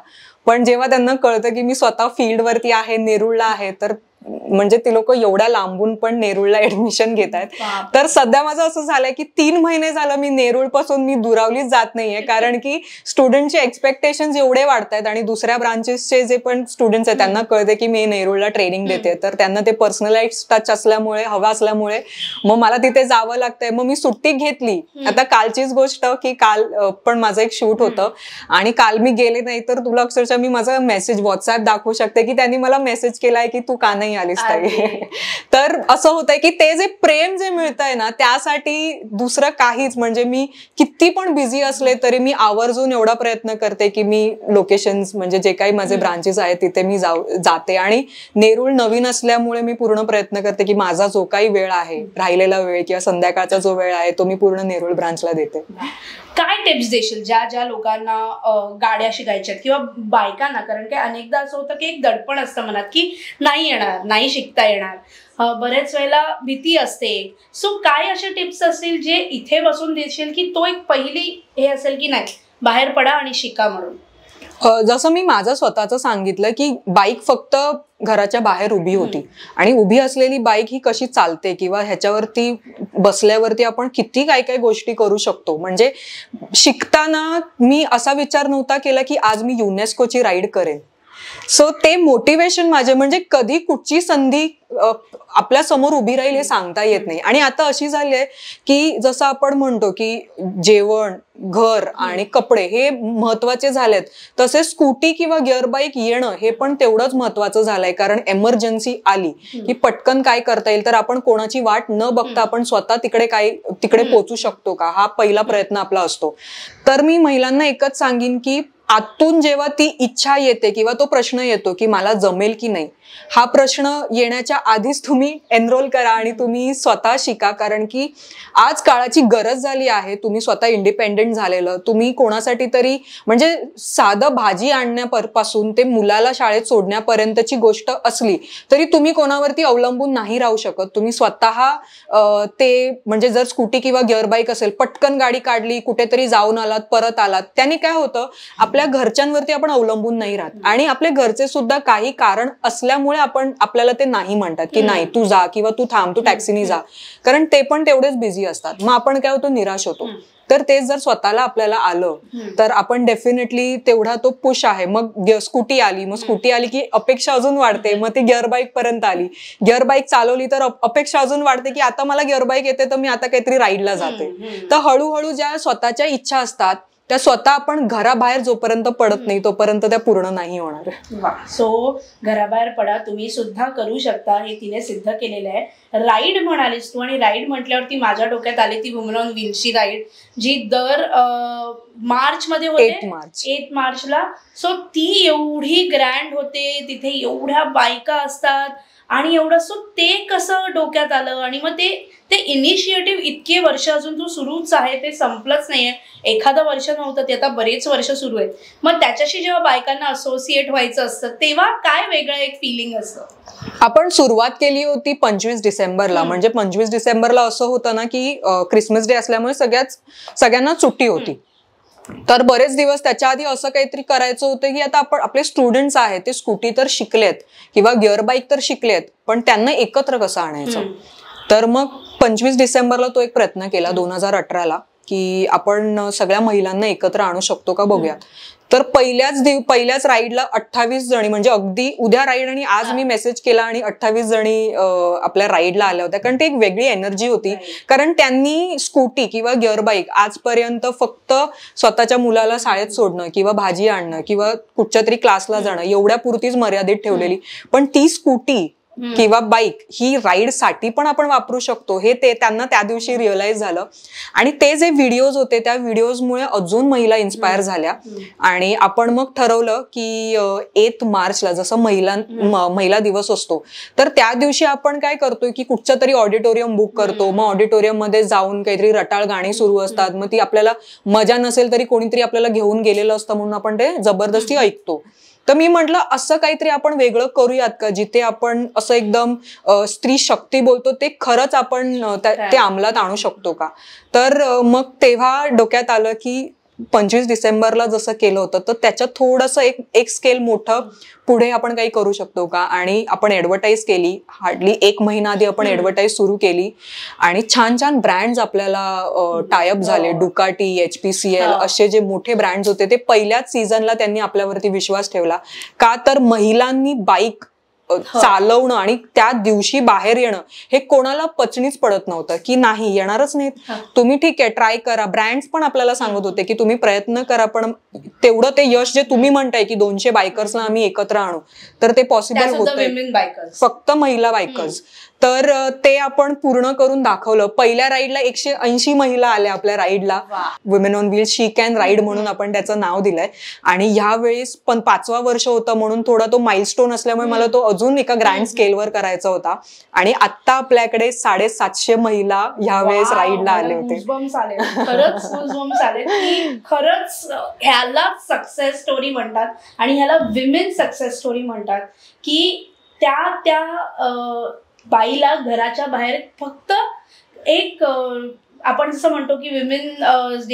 पण जेव्हा त्यांना कळतं की मी स्वतः फील्डवरती आहे, नेरुळला आहे, तर म्हणजे ती लोक एवढ्या लांबून पण नेरुळला ऍडमिशन घेत आहेत. तर सध्या माझं असं झालंय की 3 महिने झालं मी नेरुळ पासून मी दुरावलीच जात नाहीये, कारण की स्टुडंटचे एक्सपेक्टेशन एवढे वाढतायत आणि दुसऱ्या ब्रांचेसचे जे पण स्टुडंट्स आहेत त्यांना कळते की मी नेरुळला ट्रेनिंग देते, तर त्यांना ते पर्सनलाइज टच असल्यामुळे हवा असल्यामुळे मग मला तिथे जावं लागतंय. मग मी सुट्टी घेतली. आता कालचीच गोष्ट की काल पण माझं एक शूट होतं आणि काल मी गेले नाही, तर तुला अक्षरशः मी माझा मेसेज व्हॉट्सअप दाखवू शकते की त्यांनी मला मेसेज केलाय की तू का नाही आलीस ताई. तर असं होतंय की ते जे प्रेम जे मिळतंय ना त्यासाठी दुसरं काहीच, म्हणजे मी किती पण बिझी असले तरी मी आवर्जून एवढा प्रयत्न करते की मी लोकेशन्स म्हणजे जे काही माझे ब्रांचेस आहेत तिथे मी जाते. आणि नेरुळ नवीन असल्यामुळे मी पूर्ण प्रयत्न करते की माझा जो काही वेळ आहे, राहिलेला वेळ किंवा संध्याकाळचा जो वेळ आहे तो मी पूर्ण नेरुळ ब्रांचला देते. काय टिप्स देशील ज्या लोकांना गाड्या शिकायच्या किंवा बायकांना, कारण की अनेकदा असं होतं की एक दडपण असतं मनात की नाही येणार, नाही शिकता येणार, बरेच वेळेला भीती असते. सो काय असे टिप्स असतील जे इथे बसून देशील की तो एक पहिली हे असेल की नाही बाहेर पडा आणि शिका म्हणून? जसं मी माझं स्वतःचं सांगितलं की बाईक फक्त घराच्या बाहेर उभी होती आणि उभी असलेली बाईक ही कशी चालते किंवा ह्याच्यावरती बसल्यावरती आपण किती काय काय गोष्टी करू शकतो. म्हणजे शिकताना मी असा विचार नव्हता केला की आज मी युनेस्कोची राईड करेन. सो ते मोटिवेशन माझे, म्हणजे कधी कुठची संधी आपल्या समोर उभी राहील हे सांगता येत नाही. आणि आता अशी झाली आहे की जसं आपण म्हणतो की जेवण, घर आणि कपडे हे महत्वाचे झालेत, तसे स्कूटी किंवा गिअर बाईक येणं हे पण तेवढंच महत्वाचं झालंय. कारण एमर्जन्सी आली की पटकन काय करता येईल, तर आपण कोणाची वाट न बघता आपण स्वतः तिकडे पोहोचू शकतो का, हा पहिला प्रयत्न आपला असतो. तर मी महिलांना एकच सांगेन की आतून जेव्हा ती इच्छा येते किंवा तो प्रश्न येतो की मला जमेल की नाही, हा प्रश्न येण्याच्या आधीच तुम्ही एनरोल करा आणि तुम्ही स्वतः शिका. कारण की आज काळाची गरज झाली आहे. तुम्ही स्वतः इंडिपेंडेंट झालेलं, तुम्ही कोणासाठी तरी म्हणजे साधं भाजी आणण्यापासून ते मुलाला शाळेत सोडण्यापर्यंतची गोष्ट असली तरी तुम्ही कोणावरती अवलंबून नाही राहू शकत. तुम्ही स्वतः ते म्हणजे जर स्कूटी किंवा गिअर बाईक असेल, पटकन गाडी काढली, कुठेतरी जाऊन आलात, परत आलात, त्याने काय होतं, आपल्या घरच्यांवरती आपण अवलंबून नाही राहत. आणि आपले घरचे सुद्धा काही कारण असल्यामुळे आपल्याला ते नाही म्हणतात की नाही तू जा किंवा तू थांब, तू टॅक्सीने जा, कारण ते पण तेवढेच बिझी असतात. मग आपण काय होतो, निराश होतो. तर ते जर स्वतःला आपल्याला आलं तर आपण डेफिनेटली तेवढा तो पुश आहे. मग स्कूटी आली की अपेक्षा अजून वाढते, मग ती गिअर बाईक पर्यंत आली, गिअर बाईक चालवली तर अपेक्षा अजून वाढते की आता मला गिअर बाईक येते तर मी आता काहीतरी राईडला जाते. तर हळूहळू ज्या स्वतःच्या इच्छा असतात त्या स्वतः आपण घराबाहेर जोपर्यंत पडत नाही तोपर्यंत त्या पूर्ण नाही होणार. वा, सो घराबाहेर पडा, तुम्ही सुद्धा करू शकता, हे तिने सिद्ध केलेलं आहे. राईड म्हणालीस तू, आणि राईड म्हटल्यावरती माझ्या डोक्यात आली ती वुमन ऑन व्हील्सची राईड, जी दर मार्च मध्ये होते, 8 मार्चला. सो ती एवढी ग्रँड होते, तिथे एवढ्या बायका असतात आणि एवढं. सो ते कसं डोक्यात आलं, आणि मग ते इनिशिएटिव्ह इतके वर्ष अजून तू सुरूच आहे, ते संपलंच नाहीये. एखादं वर्ष नव्हतं, ते आता बरेच वर्ष सुरू आहेत. मग त्याच्याशी जेव्हा बायकांना असोसिएट व्हायचं असतं तेव्हा काय वेगळं एक फिलिंग असतं? आपण सुरुवात केली होती 25 डिसेंबरला. म्हणजे 25 डिसेंबरला असं होतं ना की क्रिसमस डे असल्यामुळे सगळ्यांना सुट्टी होती. तर बरेच दिवस त्याच्या आधी असं काहीतरी करायचं होतं की आता आपले स्टुडंट्स आहेत, ते स्कूटी तर शिकलेत किंवा गिअर बाईक तर शिकलेत, पण त्यांना एकत्र कसं आणायचं. तर मग 25 डिसेंबरला तो एक प्रयत्न केला 2018ला की आपण सगळ्या महिलांना एकत्र आणू शकतो का बघूयात. तर पहिल्याच राईडला 28 जणी, म्हणजे अगदी उद्या राईड आणि आज मी मेसेज केला आणि 28 जणी आपल्या राईडला आल्या होत्या. कारण ती एक वेगळी एनर्जी होती. कारण त्यांनी स्कूटी किंवा गिअर बाईक आजपर्यंत फक्त स्वतःच्या मुलाला शाळेत सोडणं किंवा भाजी आणणं किंवा कुठच्या तरी क्लासला जाणं एवढ्या पुरतीच मर्यादित ठेवलेली, पण ती स्कूटी किंवा बाईक ही राईड साठी पण आपण वापरू शकतो हे त्यांना त्या दिवशी रिअलाइज झालं. आणि ते जे व्हिडिओज होते त्या व्हिडिओजमुळे अजून महिला इन्स्पायर झाल्या. आणि आपण मग ठरवलं की 8 मार्चला जसं महिला दिवस असतो, तर त्या दिवशी आपण काय करतोय की कुठच्या तरी ऑडिटोरियम बुक करतो. मग ऑडिटोरियम मध्ये जाऊन काहीतरी रटाळ गाणी सुरू असतात, मग ती आपल्याला मजा नसेल तरी कोणीतरी आपल्याला घेऊन गेलेलं असतं म्हणून आपण ते जबरदस्ती ऐकतो. तर मी म्हटलं असं काहीतरी आपण वेगळं करूयात का, जिथे आपण असं एकदम स्त्री शक्ती बोलतो ते खरंच आपण ते अंमलात आणू शकतो का. तर मग तेव्हा डोक्यात आलं की 25 डिसेंबरला जसं केलं होतं तर त्याच्यात थोडंसं एक स्केल मोठं पुढे आपण काही करू शकतो का. आणि आपण ऍडव्हर्टाईज केली, हार्डली 1 महिना आधी आपण ऍडव्हर्टाईज सुरू केली आणि छान छान ब्रँड्स आपल्याला टायअप झाले. डुकाटी, HPCL असे जे मोठे ब्रँड्स होते ते पहिल्याच सीझनला त्यांनी आपल्यावरती विश्वास ठेवला. का तर महिलांनी बाईक चालवणं आणि त्या दिवशी बाहेर येणं हे कोणाला पचनीच पडत नव्हतं की नाही येणारच नाहीत, तुम्ही ठीक आहे ट्राय करा. ब्रँड्स पण आपल्याला सांगत होते की तुम्ही प्रयत्न करा, पण तेवढं ते यश जे तुम्ही म्हणताय की 200 बायकर्सना आम्ही एकत्र आणू, तर ते पॉसिबल होतं फक्त महिला बायकर्स. तर ते आपण पूर्ण करून दाखवलं. पहिल्या राईडला 180 महिला आल्या आपल्या राईडला. Women on wheels she can ride म्हणून आपण त्याचं नाव दिलंय. आणि ह्यावेळेस पण 5वा वर्ष होतं म्हणून थोडा तो माइलस्टोन असल्यामुळे मला तो अजून एका ग्रँड स्केलवर करायचा होता. आणि आता आपल्याकडे 750 महिला ह्यावेळेस राईडला आले होते. खरंच ह्याला सक्सेस स्टोरी म्हणतात आणि ह्याला विमेन सक्सेस स्टोरी म्हणतात की त्या बाईला घराच्या बाहेर फक्त एक आपण जसं म्हणतो की विमेन्स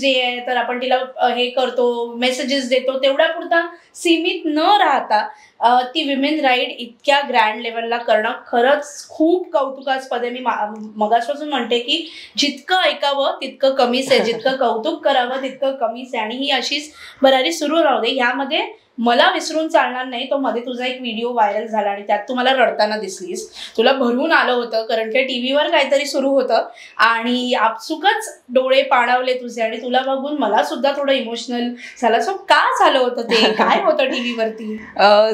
डे आहे तर आपण तिला हे करतो, मेसेजेस देतो, तेवढ्या पुरता सीमित न राहता ती विमेन राईड इतक्या ग्रँड लेवलला करणं खरंच खूप कौतुकास्पद आहे. मी मगासपासून म्हणते की जितकं ऐकावं तितकं कमीच आहे, जितकं कौतुक करावं तितकं कमीच आहे. आणि ही अशीच भरारी सुरू राहू दे. यामध्ये मला विसरून चालणार नाही, तो मध्ये तुझा एक व्हिडिओ व्हायरल झाला आणि त्यात तू मला रडताना दिसलीस. तुला भरून आलं होतं कारण की टीव्हीवर काहीतरी सुरू होतं आणि आपसुकच डोळे पाणावले तुझे आणि तुला बघून मला सुद्धा थोडं इमोशनल झालं. सो का झालं होतं ते, काय होतं टीव्हीवरती?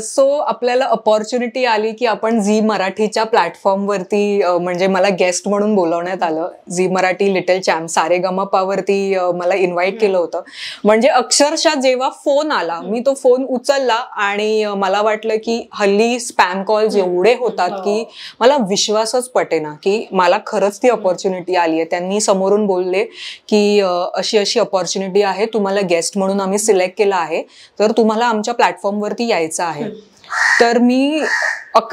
सो आपल्याला अपॉर्च्युनिटी आली की आपण झी मराठीच्या प्लॅटफॉर्मवरती म्हणजे मला गेस्ट म्हणून बोलवण्यात आलं. झी मराठी लिटल चॅम्प सारेगमपावरती मला इन्व्हाइट केलं होतं. म्हणजे अक्षरशः जेव्हा फोन आला, मी तो फोन उचलला आणि मला वाटलं की हल्ली स्पॅम कॉल्स एवढे होतात की मला विश्वासच पटेना की मला खरंच ती अपॉर्च्युनिटी आली आहे. त्यांनी समोरून बोलले की अशी अशी अपॉर्च्युनिटी आहे, तुम्हाला गेस्ट म्हणून आम्ही सिलेक्ट केलं आहे, तर तुम्हाला आमच्या प्लॅटफॉर्मवरती यायचं आहे. तर मी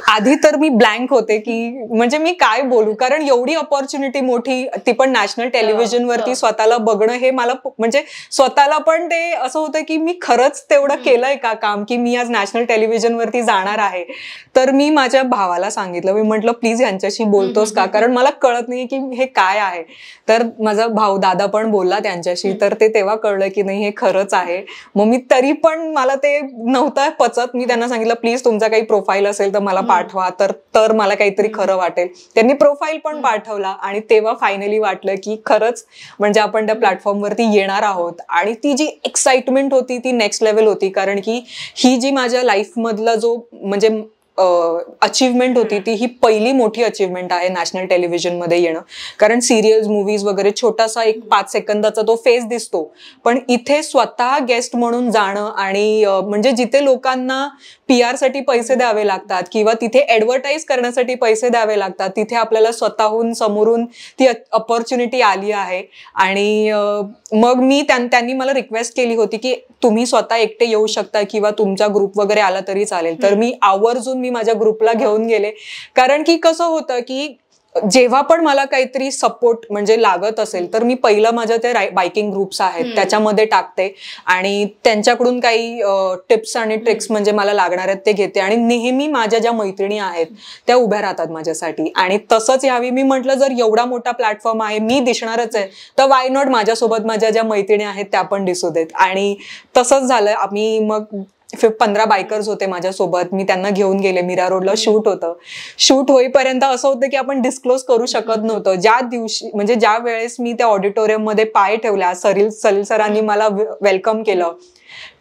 आधी तर मी ब्लँक होते की म्हणजे मी काय बोलू, कारण एवढी अपॉर्च्युनिटी मोठी, ती पण नॅशनल टेलिव्हिजनवरती स्वतःला बघणं, हे मला म्हणजे स्वतःला पण ते असं होतं की मी खरंच तेवढं केलंय का काम की मी आज नॅशनल टेलिव्हिजनवरती जाणार आहे. तर मी माझ्या भावाला सांगितलं, मी म्हटलं प्लीज यांच्याशी बोलतोस का, कारण मला कळत नाही की हे काय आहे. तर माझा भाऊ दादा पण बोलला त्यांच्याशी, तर ते तेव्हा कळलं की नाही हे खरंच आहे. मग मी तरी पण मला ते नव्हतं पचत. मी त्यांना सांगितलं प्लीज तुमचा काही प्रोफाईल असेल तर मला पाठवा, तर मला काहीतरी खरं वाटेल. त्यांनी प्रोफाईल पण पाठवला आणि तेव्हा फायनली वाटलं की खरंच म्हणजे आपण त्या प्लॅटफॉर्मवरती येणार आहोत. आणि ती जी एक्साइटमेंट होती ती नेक्स्ट लेवल होती, कारण की ही जी माझ्या लाईफमधला जो म्हणजे अचीवमेंट होती ती ही पहिली मोठी अचीवमेंट आहे नॅशनल टेलिव्हिजनमध्ये येणं. कारण सिरियल्स, मूवीज वगैरे छोटासा एक 5 सेकंदाचा तो फेस दिसतो, पण इथे स्वतः गेस्ट म्हणून जाणं आणि म्हणजे जिथे लोकांना PR साठी पैसे द्यावे लागतात किंवा तिथे ऍडव्हर्टाईज करण्यासाठी पैसे द्यावे लागतात, तिथे आपल्याला स्वतःहून समोरून ती अपॉर्च्युनिटी आली आहे. आणि मग मी त्यांनी मला रिक्वेस्ट केली होती की तुम्ही स्वतः एकटे येऊ शकता किंवा तुमचा ग्रुप वगैरे आला तरी चालेल. तर मी आवर्जून मी माझ्या ग्रुपला घेऊन गेले, कारण की कसं होतं की जेव्हा पण मला काहीतरी सपोर्ट म्हणजे लागत असेल तर मी पहिलं माझ्या त्या बायकिंग ग्रुप्स आहेत त्याच्यामध्ये टाकते आणि त्यांच्याकडून काही टिप्स आणि ट्रिक्स म्हणजे मला लागणार आहेत ते घेते. आणि नेहमी माझ्या ज्या मैत्रिणी आहेत त्या उभ्या राहतात माझ्यासाठी. आणि तसंच यावी मी म्हटलं जर एवढा मोठा प्लॅटफॉर्म आहे, मी दिसणारच आहे, तर वाय नॉट माझ्यासोबत माझ्या ज्या मैत्रिणी आहेत त्या पण दिसू देत. आणि तसंच झालं. आम्ही मग 15 बायकर्स होते माझ्यासोबत, मी त्यांना घेऊन गेले. मीरा रोडला शूट होतं. शूट होईपर्यंत असं होतं की आपण डिस्क्लोज करू शकत नव्हतं. ज्या दिवशी म्हणजे ज्या वेळेस मी त्या ऑडिटोरियम मध्ये पाय ठेवला, सलील सरांनी मला वेलकम केलं,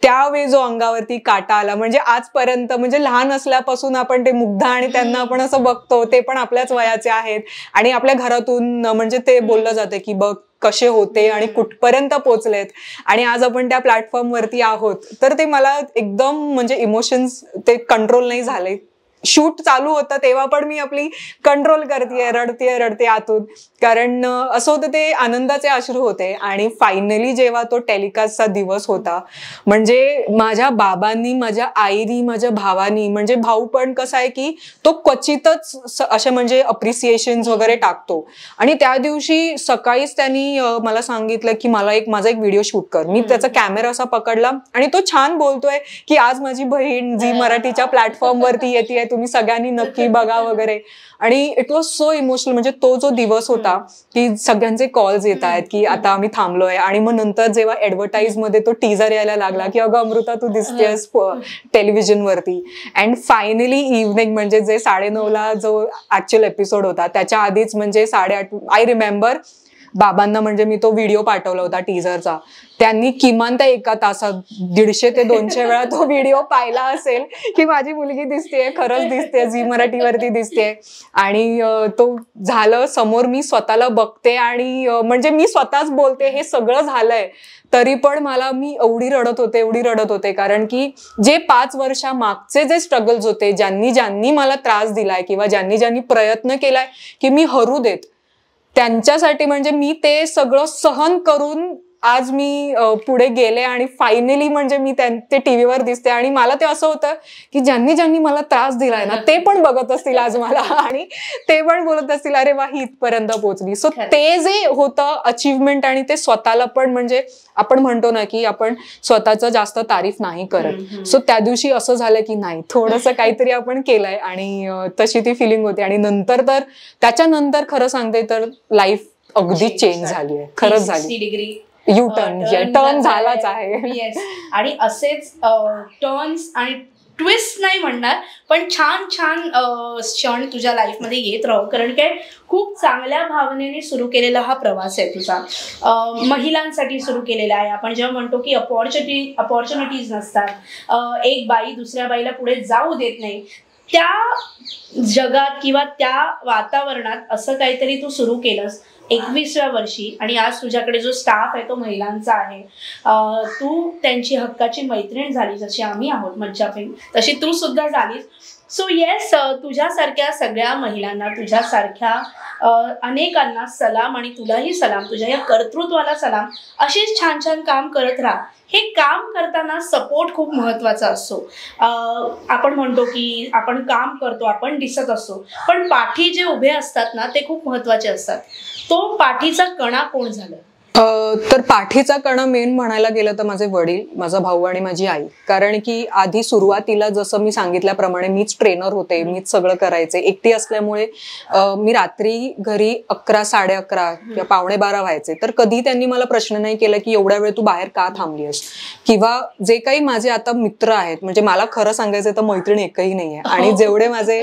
त्यावेळी जो अंगावरती काटा आला. म्हणजे आजपर्यंत म्हणजे लहान असल्यापासून आपण ते मुग्धा आणि त्यांना आपण असं बघतो, ते पण आपल्याच वयाचे आहेत आणि आपल्या घरातून म्हणजे ते बोललं जातं की बघ कसे होते आणि कुठपर्यंत पोहोचलेत आणि आज आपण त्या प्लॅटफॉर्मवरती आहोत. तर ते मला एकदम म्हणजे इमोशन्स ते कंट्रोल नाही झाले. शूट चालू होतं तेव्हा पण मी आपली कंट्रोल करतेय, रडते आतून, कारण असं होतं ते आनंदाचे अश्रू होते. आणि फायनली जेव्हा तो टेलिकास्टचा दिवस होता, म्हणजे माझ्या बाबांनी, माझ्या आईनी, माझ्या भावानी, म्हणजे भाऊ पण कसा आहे की तो क्वचितच असे म्हणजे अप्रिसिएशन वगैरे टाकतो. आणि त्या दिवशी सकाळीच त्यांनी मला सांगितलं की माझा एक व्हिडिओ शूट कर. मी त्याचा कॅमेरा असा पकडला आणि तो छान बोलतोय की आज माझी बहीण झी मराठीच्या प्लॅटफॉर्मवरती येते, तुम्ही सगळ्यांनी नक्की बघा वगैरे. आणि इट वॉज सो इमोशनल. म्हणजे तो जो दिवस होता की सगळ्यांचे कॉल्स येत आहेत की आता आम्ही थांबलोय. आणि मग नंतर जेव्हा ऍडव्हर्टाईज मध्ये तो टीजर यायला लागला की अगं अमृता तू दिसतेस टेलिव्हिजनवरती. अँड फायनली इव्हनिंग म्हणजे जे 9:30ला जो ऍक्च्युअल एपिसोड होता त्याच्या आधीच म्हणजे 8:30 आय रिमेंबर बाबांना म्हणजे मी तो व्हिडिओ पाठवला होता टीजरचा. त्यांनी किमान त्या 1 तासात 150 ते 200 वेळा तो व्हिडिओ पाहिला असेल की माझी मुलगी दिसतेय, खरंच दिसते, झी मराठीवरती दिसते. आणि तो झालं समोर, मी स्वतःला बघते आणि म्हणजे मी स्वतःच बोलते, हे सगळं झालंय तरी पण मी एवढी रडत होते कारण की जे 5 वर्षामागचे जे स्ट्रगल्स होते, ज्यांनी मला त्रास दिलाय किंवा ज्यांनी प्रयत्न केलाय की मी हरू देत, त्यांच्यासाठी म्हणजे मी ते सगळं सहन करून आज मी पुढे गेले आणि फायनली म्हणजे मी ते टीव्हीवर दिसते आणि मला ते असं होतं की ज्यांनी ज्यांनी मला त्रास दिलाय ना ते पण बघत असतील आज मला आणि ते पण बोलत असतील अरे वा ही इथपर्यंत पोहोचली. सो ते जे होतं अचिव्हमेंट आणि ते स्वतःला पण म्हणजे आपण म्हणतो ना की आपण स्वतःचं जास्त तारीफ नाही करत. सो त्या दिवशी असं झालं की नाही थोडंसं काहीतरी आपण केलंय आणि तशी ती फिलिंग होती. आणि नंतर तर त्याच्यानंतर खरं सांगते तर लाईफ अगदी चेंज झाली आहे. खरंच झाली. डिग्री यू टर्न झालाच आहे. आणि असेच टर्न्स आणि ट्विस्ट नाही म्हणणार पण छान छान क्षण तुझ्या लाईफमध्ये येत राहू. कारण काय खूप चांगल्या भावनेने सुरू केलेला हा प्रवास आहे तुझा. महिलांसाठी सुरू केलेला आहे. आपण जेव्हा म्हणतो की अपॉर्च्युनिटीज नसतात, एक बाई दुसऱ्या बाईला पुढे जाऊ देत नाही, त्या जगात किंवा त्या वातावरणात असं काहीतरी तू सुरू केलंस 21व्या वर्षी. आणि आज तुझ्याकडे जो स्टाफ आहे तो महिलांचा आहे. तू त्यांची हक्काची मैत्रीण झाली जशी आम्ही आहोत मंचाफिल्म, तशी तू सुद्धा झालीस. सो येस, तुझ्यासारख्या सगळ्या महिलांना, तुझ्यासारख्या अनेकांना सलाम आणि तुलाही सलाम, तुझ्या या कर्तृत्वाला सलाम. अशीच छान छान काम करत राहा. हे काम करताना सपोर्ट खूप महत्त्वाचा असतो. आपण म्हणतो की आपण काम करतो, आपण दिसत असतो, पण पाठी जे उभे असतात ना ते खूप महत्त्वाचे असतात. तो पाठीचा कणा कोण झाला? तर पाठीचा कणा मेन म्हणायला गेलं तर माझे वडील, माझा भाऊ आणि माझी आई. कारण की आधी सुरुवातीला जसं मी सांगितल्याप्रमाणे मीच ट्रेनर होते, मीच सगळं करायचे. एकटी असल्यामुळे मी रात्री घरी 11, 11:30 किंवा 11:45 व्हायचे. तर कधी त्यांनी मला प्रश्न नाही केला की एवढ्या वेळ तू बाहेर का थांबलीस, किंवा जे काही माझे आता मित्र आहेत, म्हणजे मला खरं सांगायचं तर मैत्रीण एकही नाहीये. आणि जेवढे माझे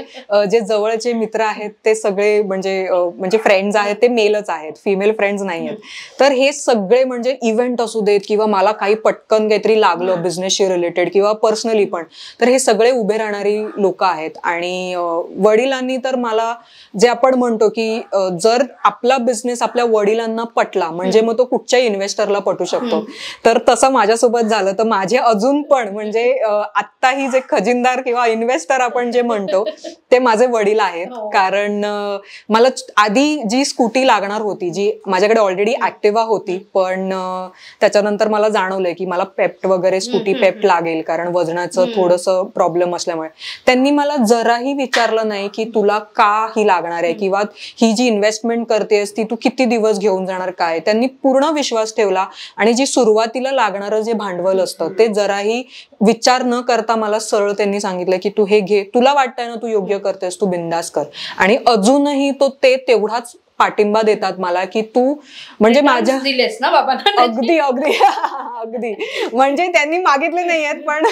जे जवळचे मित्र आहेत ते सगळे म्हणजे फ्रेंड्स आहेत ते मेलच आहेत, फिमेल फ्रेंड्स नाही आहेत. तर हे सगळे म्हणजे इव्हेंट असू देत किंवा मला काही पटकन काहीतरी लागलं बिझनेसशी रिलेटेड किंवा पर्सनली पण, तर हे सगळे उभे राहणारी लोक आहेत. आणि वडिलांनी तर मला जे आपण म्हणतो की जर आपला बिझनेस आपल्या वडिलांना पटला म्हणजे मग तो कुठच्याही इन्व्हेस्टरला पटू शकतो. तर तसं माझ्यासोबत झालं. तर माझे अजून पण म्हणजे आत्ताही जे खजिनदार किंवा इन्व्हेस्टर आपण जे म्हणतो ते माझे वडील आहेत. कारण मला आधी जी स्कूटी लागणार होती, जी माझ्याकडे ऑलरेडी ऍक्टिव्हा होती, पण त्याच्यानंतर मला जाणवलंय की मला पेप्ट वगैरे स्कूटी पेप्ट लागेल कारण वजनाचं थोडंसं प्रॉब्लेम असल्यामुळे. त्यांनी मला जराही विचारलं नाही की तुला का ही लागणार आहे किंवा ही जी इन्व्हेस्टमेंट करतेस ती तू किती दिवस घेऊन जाणार काय. त्यांनी पूर्ण विश्वास ठेवला आणि जी सुरुवातीला लागणारं जे भांडवल असतं ते जराही विचार न करता मला सरळ त्यांनी सांगितलं की तू हे घे, तुला वाटतंय ना तू योग्य करतेस, तू बिंदास कर. आणि अजूनही ते तेवढाच पाठिंबा देतात मला की तू म्हणजे माझ्या दिलेस ना बाबा. अगदी अगदी अगदी म्हणजे त्यांनी मागितले नाहीयेत पण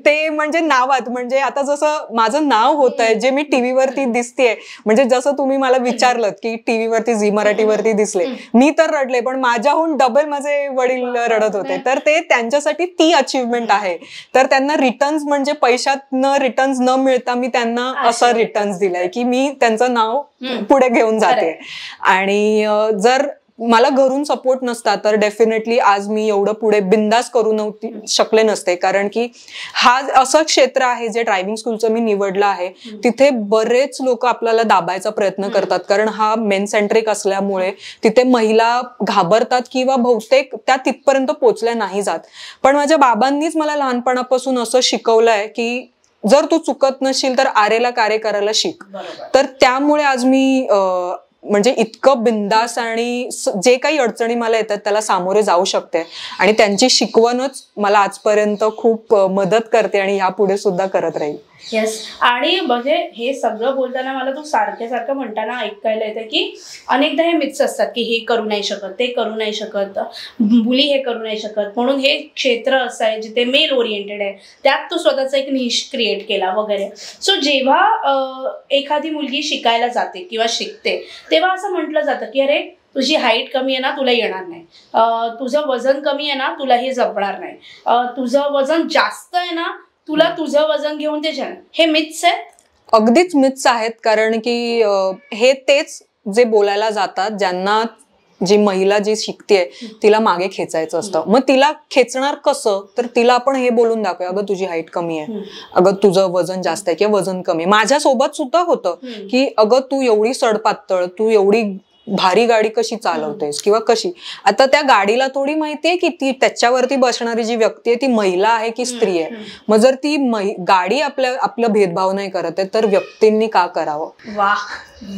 ते म्हणजे नावात, म्हणजे आता जसं माझं नाव होत आहे जे मी टीव्हीवरती दिसतेय, म्हणजे जसं तुम्ही मला विचारलं की टीव्हीवरती झी मराठीवरती दिसले, मी तर रडले पण माझ्याहून डबल माझे वडील रडत होते. तर ते त्यांच्यासाठी ती अचिव्हमेंट आहे. तर त्यांना रिटर्न्स म्हणजे पैशात रिटर्न्स न मिळता मी त्यांना असं रिटर्न्स दिलाय की मी त्यांचं नाव पुढे घेऊन जाते. आणि जर मला घरून सपोर्ट नसता तर डेफिनेटली आज मी एवढं पुढे बिंदास करू शकले नसते. कारण की हा असं क्षेत्र आहे जे ड्रायव्हिंग स्कूलचं मी निवडलं आहे, तिथे बरेच लोक आपल्याला दाबायचा प्रयत्न करतात कारण हा मेन सेंट्रिक असल्यामुळे तिथे महिला घाबरतात किंवा बहुतेक त्या तिथपर्यंत पोहोचल्या नाही जात. पण माझ्या बाबांनीच मला लहानपणापासून असं शिकवलंय की जर तू चुकत नशील तर आरेला कार्य करायला शिक. तर त्यामुळे आज मी म्हणजे इतकं बिंदास आणि जे काही अडचणी मला येतात त्याला सामोरे जाऊ शकते. आणि त्यांची शिकवणच मला आजपर्यंत खूप मदत करते आणि यापुढे सुद्धा करत राहील. येस. आणि म्हणजे हे सगळं बोलताना मला तू सारखं म्हणताना ऐकायला येतं की अनेकदा हे मिथ्स असतात की हे करू नाही शकत, ते करू नाही शकत, मुली हे करू नाही शकत, म्हणून हे क्षेत्र असं आहे जिथे मेल ओरिएंटेड आहे, त्यात तू स्वतःचा एक निश क्रिएट केला वगैरे. सो जेव्हा एखादी मुलगी शिकायला जाते किंवा शिकते तेव्हा असं म्हटलं जातं की अरे तुझी हाईट कमी आहे ना तुला येणार नाही, तुझं वजन कमी आहे ना तुला हे जमणार नाही, तुझं वजन जास्त आहे ना तुला तुझं वजन घेऊन ते जाणार. हे मिथ्स आहेत. अगदीच मिथ्स आहेत. कारण की हे तेच जे बोलायला जातात ज्यांना जी महिला जी शिकतेय तिला मागे खेचायचं असतं. मग तिला खेचणार कसं, तर तिला आपण हे बोलून दाखवूया अगं तुझी हाईट कमी आहे, अगं तुझं वजन जास्त आहे किंवा वजन कमी आहे. माझ्यासोबत सुद्धा होतं की अगं तू एवढी सडपातळ, तू एवढी भारी गाडी कशी चालवतेस किंवा कशी, आता त्या गाडीला थोडी माहितीये की ती त्याच्यावरती बसणारी जी व्यक्ती आहे ती महिला आहे की स्त्री आहे. मग जर ती गाडी आपलं भेदभाव नाही करत आहे तर व्यक्तींनी का करावं. वा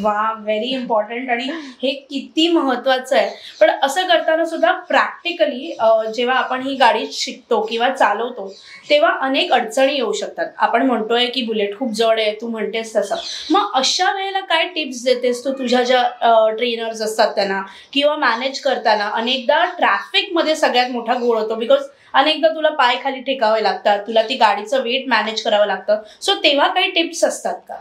वा, व्हेरी इम्पॉर्टंट. आणि हे किती महत्वाचं आहे. पण असं करताना सुद्धा प्रॅक्टिकली जेव्हा आपण ही गाडी शिकतो किंवा चालवतो तेव्हा अनेक अडचणी येऊ शकतात. आपण म्हणतोय की बुलेट खूप जड आहे, तू म्हणतेस तसं. मग अशा वेळेला काय टिप्स देतेस तू तुझ्या ज्या ट्रेनर्स असतात त्यांना, किंवा मॅनेज करताना अनेकदा ट्रॅफिकमध्ये सगळ्यात मोठा घोळ होतो, बिकॉज अनेकदा तुला पाय खाली टेकावे लागतात, तुला ती गाडीचं वेट मॅनेज करावं लागतं. सो तेव्हा काही टिप्स असतात का?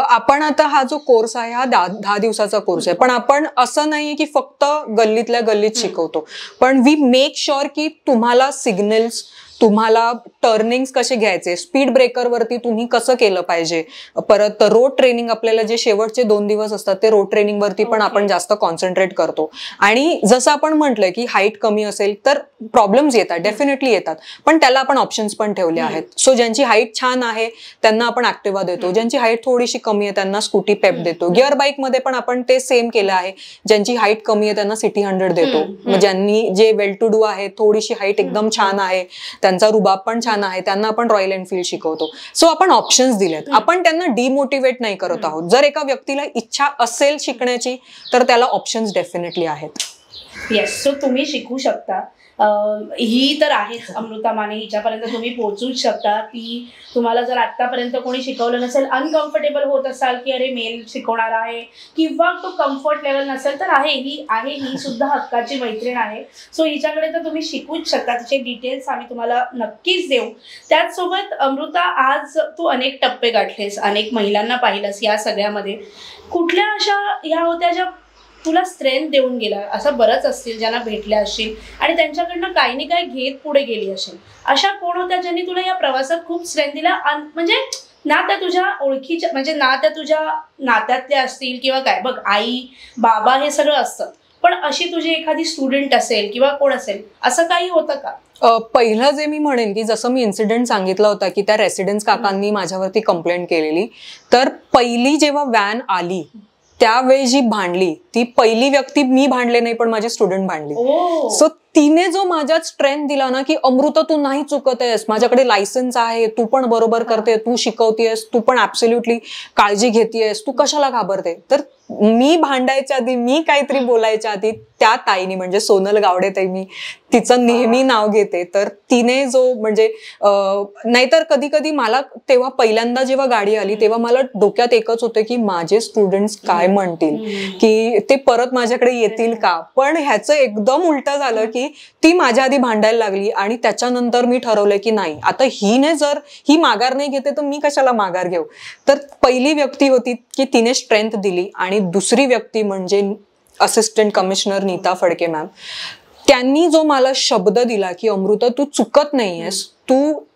आपण आता हा जो कोर्स आहे हा 10 दिवसाचा कोर्स आहे, पण आपण असं नाहीये की फक्त गल्लीतल्या गल्लीत शिकवतो, पण वी मेक शुअर की तुम्हाला सिग्नल्स, तुम्हाला टर्निंग्स कसे घ्यायचे, स्पीड ब्रेकरवरती तुम्ही कसं केलं पाहिजे. परत रोड ट्रेनिंग, आपल्याला जे शेवटचे 2 दिवस असतात ते रोड ट्रेनिंग वरती पण आपण जास्त कॉन्सन्ट्रेट करतो. आणि जसं आपण म्हटलंय की हाईट कमी असेल तर प्रॉब्लेम्स येतात, डेफिनेटली येतात, पण त्याला आपण ऑप्शन्स पण ठेवले आहेत. सो ज्यांची हाईट छान आहे त्यांना आपण ऍक्टिव्हा देतो, ज्यांची हाईट थोडीशी कमी आहे त्यांना स्कूटी पेप देतो. गिअर बाईक मध्ये पण आपण ते सेम केलं आहे, ज्यांची हाईट कमी आहे त्यांना सिटी 100 देतो. मग ज्यांनी जे वेल टू डू आहे, थोडीशी हाईट एकदम छान आहे, त्यांचा रुबाब पण छान आहे, त्यांना आपण रॉयल एनफील्ड शिकवतो. सो आपण ऑप्शन्स दिलेत, आपण त्यांना डिमोटिवेट नाही करत आहोत. जर एका व्यक्तीला इच्छा असेल शिकण्याची तर त्याला ऑप्शन्स डेफिनेटली आहेत. येस, सो तुम्ही शिकू शकता. ही तर आहेच अमृता माने, हिच्यापर्यंत तुम्ही पोहोचूच शकता. ती तुम्हाला जर आतापर्यंत कोणी शिकवलं नसेल, अनकम्फर्टेबल होत असाल की अरे मेल शिकवणार आहे, किंवा तो कम्फर्ट लेवल नसेल तर ही सुद्धा हक्काची मैत्रीण आहे. सो हिच्याकडे तर तुम्ही शिकूच शकता. तिचे डिटेल्स आम्ही तुम्हाला नक्कीच देऊ. त्याचसोबत अमृता, आज तू अनेक टप्पे गाठलेस, अनेक महिलांना पाहिलंस या सगळ्यामध्ये. कुठल्या अशा ह्या होत्या ज्या तुला स्ट्रेंथ देऊन गेला? असं बरंच असतील ज्यांना भेटल्या असतील आणि त्यांच्याकडनं काही नाही काय घेत पुढे गेली असेल. अशा कोण होत्या ज्यांनी तुला या प्रवासात खूप स्ट्रेंथ दिला? म्हणजे ना त्या तुझ्या ओळखीच्या, म्हणजे ना त्या तुझ्या नात्यातल्या असतील किंवा काय, बघ आई बाबा हे सगळं असतं, पण अशी तुझी एखादी स्टुडंट असेल किंवा कोण असेल, असं काही होतं का? पहिलं जे मी म्हणेन की जसं मी इन्सिडेंट सांगितलं होता की त्या रेसिडेन्स काकांनी माझ्यावरती कंप्लेंट केलेली, तर पहिली जेव्हा व्हॅन आली त्यावेळी जी भांडली ती पहिली व्यक्ती मी भांडले नाही, पण माझी स्टुडंट भांडली. सो तिने जो माझ्यात स्ट्रेंथ दिला ना की अमृता तू नाही चुकत आहेस, माझ्याकडे लायसन्स आहे, तू पण बरोबर करते, तू शिकवतेस, तू पण ऍब्सोल्युटली काळजी घेतेस, तू कशाला घाबरते. तर मी भांडायच्या आधी, मी काहीतरी बोलायच्या आधी त्या ताईनी, म्हणजे सोनल गावडे ताई, मी तिचं नेहमी नाव घेते, तर तिने जो म्हणजे नाहीतर कधी कधी मला तेव्हा पहिल्यांदा जेव्हा गाडी आली तेव्हा मला डोक्यात एकच होतं की माझे स्टुडंट्स काय म्हणतील, की ते परत माझ्याकडे येतील का. पण ह्याचं एकदम उलटं झालं की ती माझ्या आधी भांडायला लागली आणि त्याच्यानंतर मी ठरवलंय की नाही, आता हिने जर ही माघार नाही घेते तर मी कशाला माघार घेऊ. तर पहिली व्यक्ती होती की तिने स्ट्रेंथ दिली. आणि दुसरी व्यक्ती म्हणजे assistant commissioner Nita Phadke ma'am. त्यांनी जो मला शब्द दिला की अमृता तू चुकत नाहीयेस,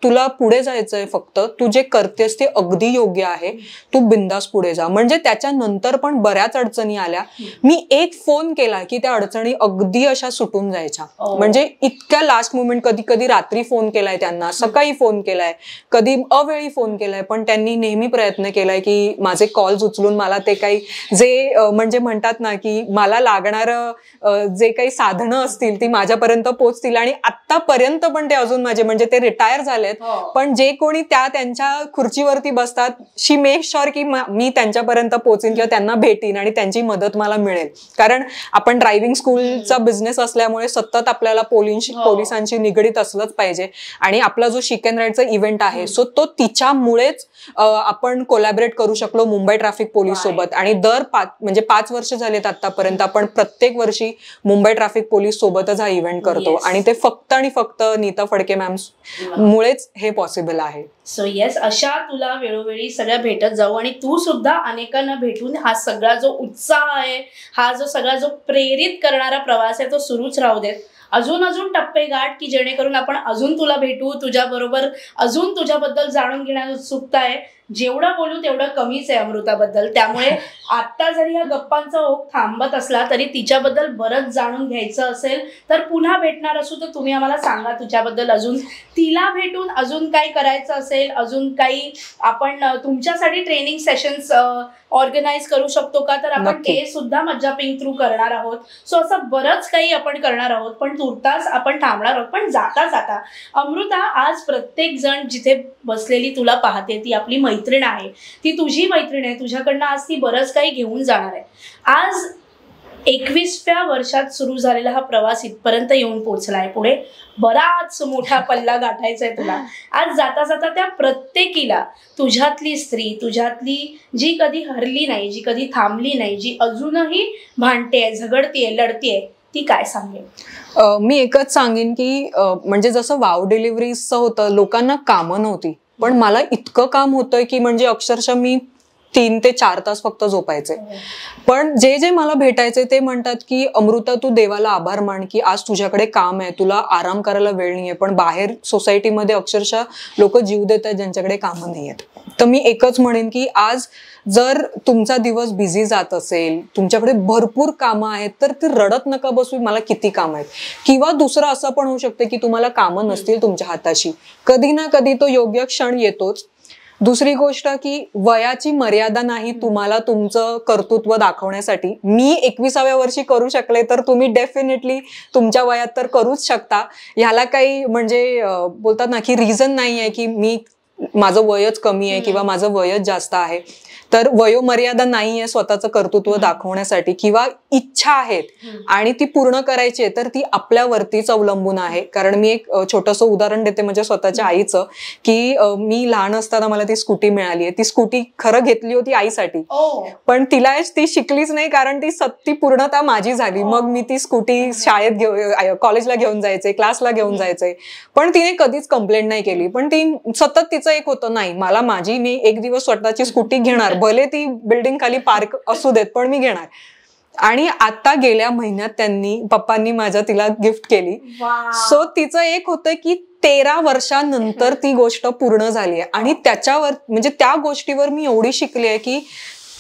तुला पुढे जायचंय, फक्त तू जे करतेस ते अगदी योग्य आहे, तू बिंदास पुढे जा. म्हणजे त्याच्यानंतर पण बऱ्याच अडचणी आल्या, मी एक फोन केला की त्या अडचणी अगदी अशा सुटून जायच्या. म्हणजे इतक्या लास्ट मोमेंट, कधी कधी रात्री फोन केलाय त्यांना, सकाळी फोन केलाय, कधी अवेळी फोन केलाय, पण त्यांनी नेहमी प्रयत्न केलाय की माझे कॉल्स उचलून मला ते काही जे म्हणजे म्हणतात ना की मला लागणारं जे काही साधनं असतील ती माझ्यापर्यंत पोहोचतील. आणि आतापर्यंत पण ते अजून माझे, म्हणजे ते रिटायर झालेत, पण जे कोणी त्यांच्या खुर्चीवरती बसतात, शी मेक शुअर की मी त्यांच्यापर्यंत पोहोचीन किंवा त्यांना भेटीन आणि त्यांची मदत मला मिळेल. कारण आपण ड्रायव्हिंग स्कूलचा बिझनेस असल्यामुळे सतत आपल्याला पोलिसांशी निगडीत असलंच पाहिजे. आणि आपला जो शिक अँड राईडचा इव्हेंट आहे, सो तो तिच्यामुळेच आपण कोलॅबरेट करू शकलो मुंबई ट्रॅफिक पोलीस सोबत. आणि दर 5 वर्ष झालेत आतापर्यंत आपण प्रत्येक वर्षी मुंबई ट्रॅफिक पोलीस सोबतच हा इव्हेंट करतो. आणि ते फक्त आणि फक्त नीता फडके मॅम मुळेच हे पॉसिबल आहे. सो येस, अशा तुला वेळोवेळी सगळ्या भेटत जाऊ आणि तू सुद्धा अनेकांना भेटून हा सगळा जो उत्साह आहे, हा जो सगळा जो प्रेरित करणारा प्रवास आहे तो सुरूच राहू देत. अजून टप्पे गाठ की जेणेकरून आपण अजून तुला भेटू, तुझ्या बरोबर अजून तुझ्याबद्दल जाणून घेण्याची उत्सुकता आहे. जेवढं बोलू तेवढं कमीच आहे अमृताबद्दल. त्यामुळे आता जरी या गप्पांचा ओघ थांबत असला तरी तिच्याबद्दल बरंच जाणून घ्यायचं असेल तर पुन्हा भेटणार असू तर तुम्ही आम्हाला सांगा तुझ्याबद्दल. अजून तिला भेटून अजून काही करायचं असेल, अजून काही आपण तुमच्यासाठी ट्रेनिंग सेशन्स ऑर्गनाईज करू शकतो का, तर आपण ते सुद्धा मज्जा पिंक थ्रू करणार आहोत. सो असं बरंच काही आपण करणार आहोत. पण तुर्तास आपण थांबणार आहोत. पण जाता जाता अमृता, आज प्रत्येक जण जिथे बसलेली तुला पाहते ती आपली मैत्रीण आहे, ती तुझी मैत्रीण आहे. तुझ्याकडनं आज ती बरंच काही घेऊन जाणार आहे. आज 21व्या वर्षात सुरू झालेला हा प्रवास इथपर्यंत येऊन पोहोचला आहे. पुढे बराच मोठा पल्ला गाठायचा आहे तुला. आज जाता जाता त्या प्रत्येकीला तुझ्यातली स्त्री, तुझ्यातली जी कधी हरली नाही, जी कधी थांबली नाही, जी अजूनही भांडतेय, झगडतीये, लढतीये, ती काय सांगेल? मी एकच सांगेन की म्हणजे जसं वाव डिलिव्हरीचं होतं, लोकांना कामं नव्हती, पण मला इतकं काम होतंय की म्हणजे अक्षरशः मी 3 ते 4 तास फक्त झोपायचे. पण जे जे मला भेटायचे ते म्हणतात की अमृता, तू देवाला आभार मान की आज तुझ्याकडे काम आहे, तुला आराम करायला वेळ नाहीये. पण बाहेर सोसायटीमध्ये अक्षरशः लोक जीव देत आहेत ज्यांच्याकडे कामं नाहीयेत. तर मी एकच म्हणेन की आज जर तुमचा दिवस बिझी जात असेल, तुमच्याकडे भरपूर कामं आहेत, तर ती रडत नका बसू मला किती कामं आहेत. किंवा दुसरं असं पण होऊ शकतं की तुम्हाला कामं नसतील तुमच्या हाताशी. कधी ना कधी तो योग्य क्षण येतोच. दुसरी गोष्ट की वयाची मर्यादा नाही तुम्हाला तुमचं कर्तृत्व दाखवण्यासाठी. मी 21व्या वर्षी करू शकले तर तुम्ही डेफिनेटली तुमच्या वयात तर करूच शकता. ह्याला काही म्हणजे बोलतात ना की रिझन नाही आहे की माझं वयच कमी आहे किंवा माझं वयच जास्त आहे. तर वयोमर्यादा नाहीये स्वतःचं कर्तृत्व दाखवण्यासाठी. किंवा इच्छा आहेत आणि ती पूर्ण करायची आहे तर ती आपल्यावरतीच अवलंबून आहे. कारण मी एक छोटंसं उदाहरण देते म्हणजे स्वतःच्या आईचं, की मी लहान असताना मला ती स्कूटी मिळाली आहे. ती स्कूटी खरं घेतली होती आईसाठी, पण तिला ती शिकलीच नाही कारण ती पूर्णतः माझी झाली. मग मी ती स्कूटी शाळेत कॉलेजला घेऊन जायचे, क्लासला घेऊन जायचे, पण तिने कधीच कंप्लेंट नाही केली. पण ती सतत तिचं एक होतं, नाही मी एक दिवस स्वतःची स्कूटी घेणार, भले ती बिल्डिंग खाली पार्क असू देत पण मी घेणार. आणि आता गेल्या महिन्यात पप्पांनी माझ्या तिला गिफ्ट केली. सो तिचं एक होतं की 13 वर्षांनंतर ती गोष्ट पूर्ण झाली आहे. आणि त्याच्यावर म्हणजे त्या गोष्टीवर मी एवढी शिकली आहे की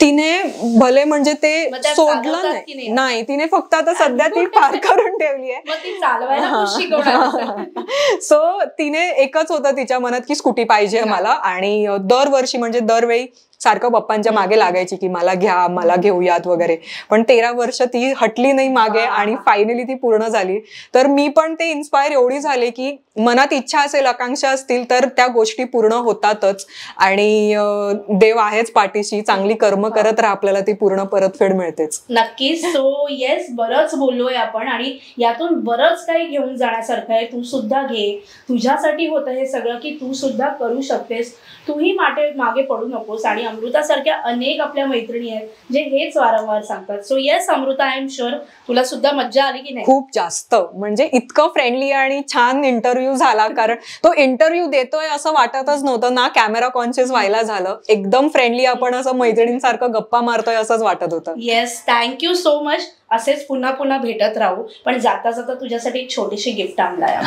तिने भले म्हणजे ते सोडलं नाही, तिने फक्त आता सध्या ती पार करून ठेवली आहे. सो तिने एकच होतं तिच्या मनात की स्कूटी पाहिजे मला. आणि दरवर्षी म्हणजे दरवेळी सारखं पप्पांच्या मागे लागायची की मला घ्या, मला घेऊयात वगैरे. पण 13 वर्ष ती हटली नाही मागे आणि फायनली ती पूर्ण झाली. तर मी पण ते इन्स्पायर एवढी झाले की मनात इच्छा असेल, आकांक्षा असतील तर त्या गोष्टी पूर्ण होतातच. आणि देव आहेच पाठीशी. चांगली कर्म करत राहा, आपल्याला ती पूर्ण परतफेड मिळतेच. नक्कीच. सो येस, बरंच बोललोय आपण आणि यातून बरंच काही घेऊन जाण्यासारखं आहे. तू सुद्धा घे. तुझ्यासाठी होतं हे सगळं की तू सुद्धा करू शकतेस. तूही मागे पडू नकोस. आणि अमृतासारख्या अनेक आपल्या मैत्रिणी आहेत जे हेच वारंवार सांगतात. So yes Amruta, I am sure तुला सुद्धा मज्जा आली की नाही? खूप जास्त. म्हणजे इतकं फ्रेंडली आणि छान इंटरव्ह्यू झाला. कारण तो इंटरव्ह्यू देतोय असं वाटतच नव्हतं ना. कॅमेरा कॉन्शियस व्हायला झालं. एकदम फ्रेंडली, आपण असं मैत्रिणींसारखं गप्पा मारतोय असंच वाटत होतं. Yes, thank you so much. असेच पुन्हा पुन्हा भेटत राहू. पण जाता जाता तुझ्यासाठी एक छोटीशी गिफ्ट आणलाय.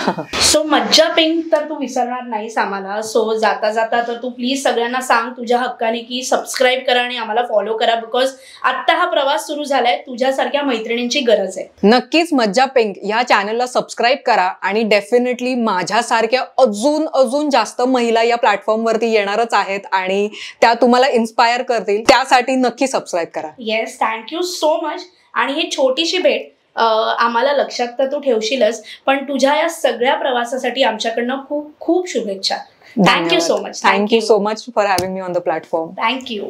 सो मज्जा पिंक तर तू विसरणार नाहीस आम्हाला. सो जाता जाता तर तू प्लीज सगळ्यांना सांग तुझ्या हक्काने की सबस्क्राईब करा आणि आम्हाला फॉलो करा. बिकॉज आता हा प्रवास सुरू झालाय, तुझ्यासारख्या मैत्रिणींची गरज आहे. नक्कीच मज्जा पिंक या चॅनलला सबस्क्राईब करा. आणि डेफिनेटली माझ्यासारख्या अजून जास्त महिला या प्लॅटफॉर्मवरती येणारच आहेत आणि त्या तुम्हाला इन्स्पायर करतील. त्यासाठी नक्की सबस्क्राईब करा. Yes, thank you so much. आणि ही छोटीशी भेट आम्हाला लक्षात तर तू ठेवशीलच, पण तुझ्या या सगळ्या प्रवासासाठी आमच्याकडनं खूप खूप शुभेच्छा. Thank you so much. Thank you so much for having me on the platform. Thank you.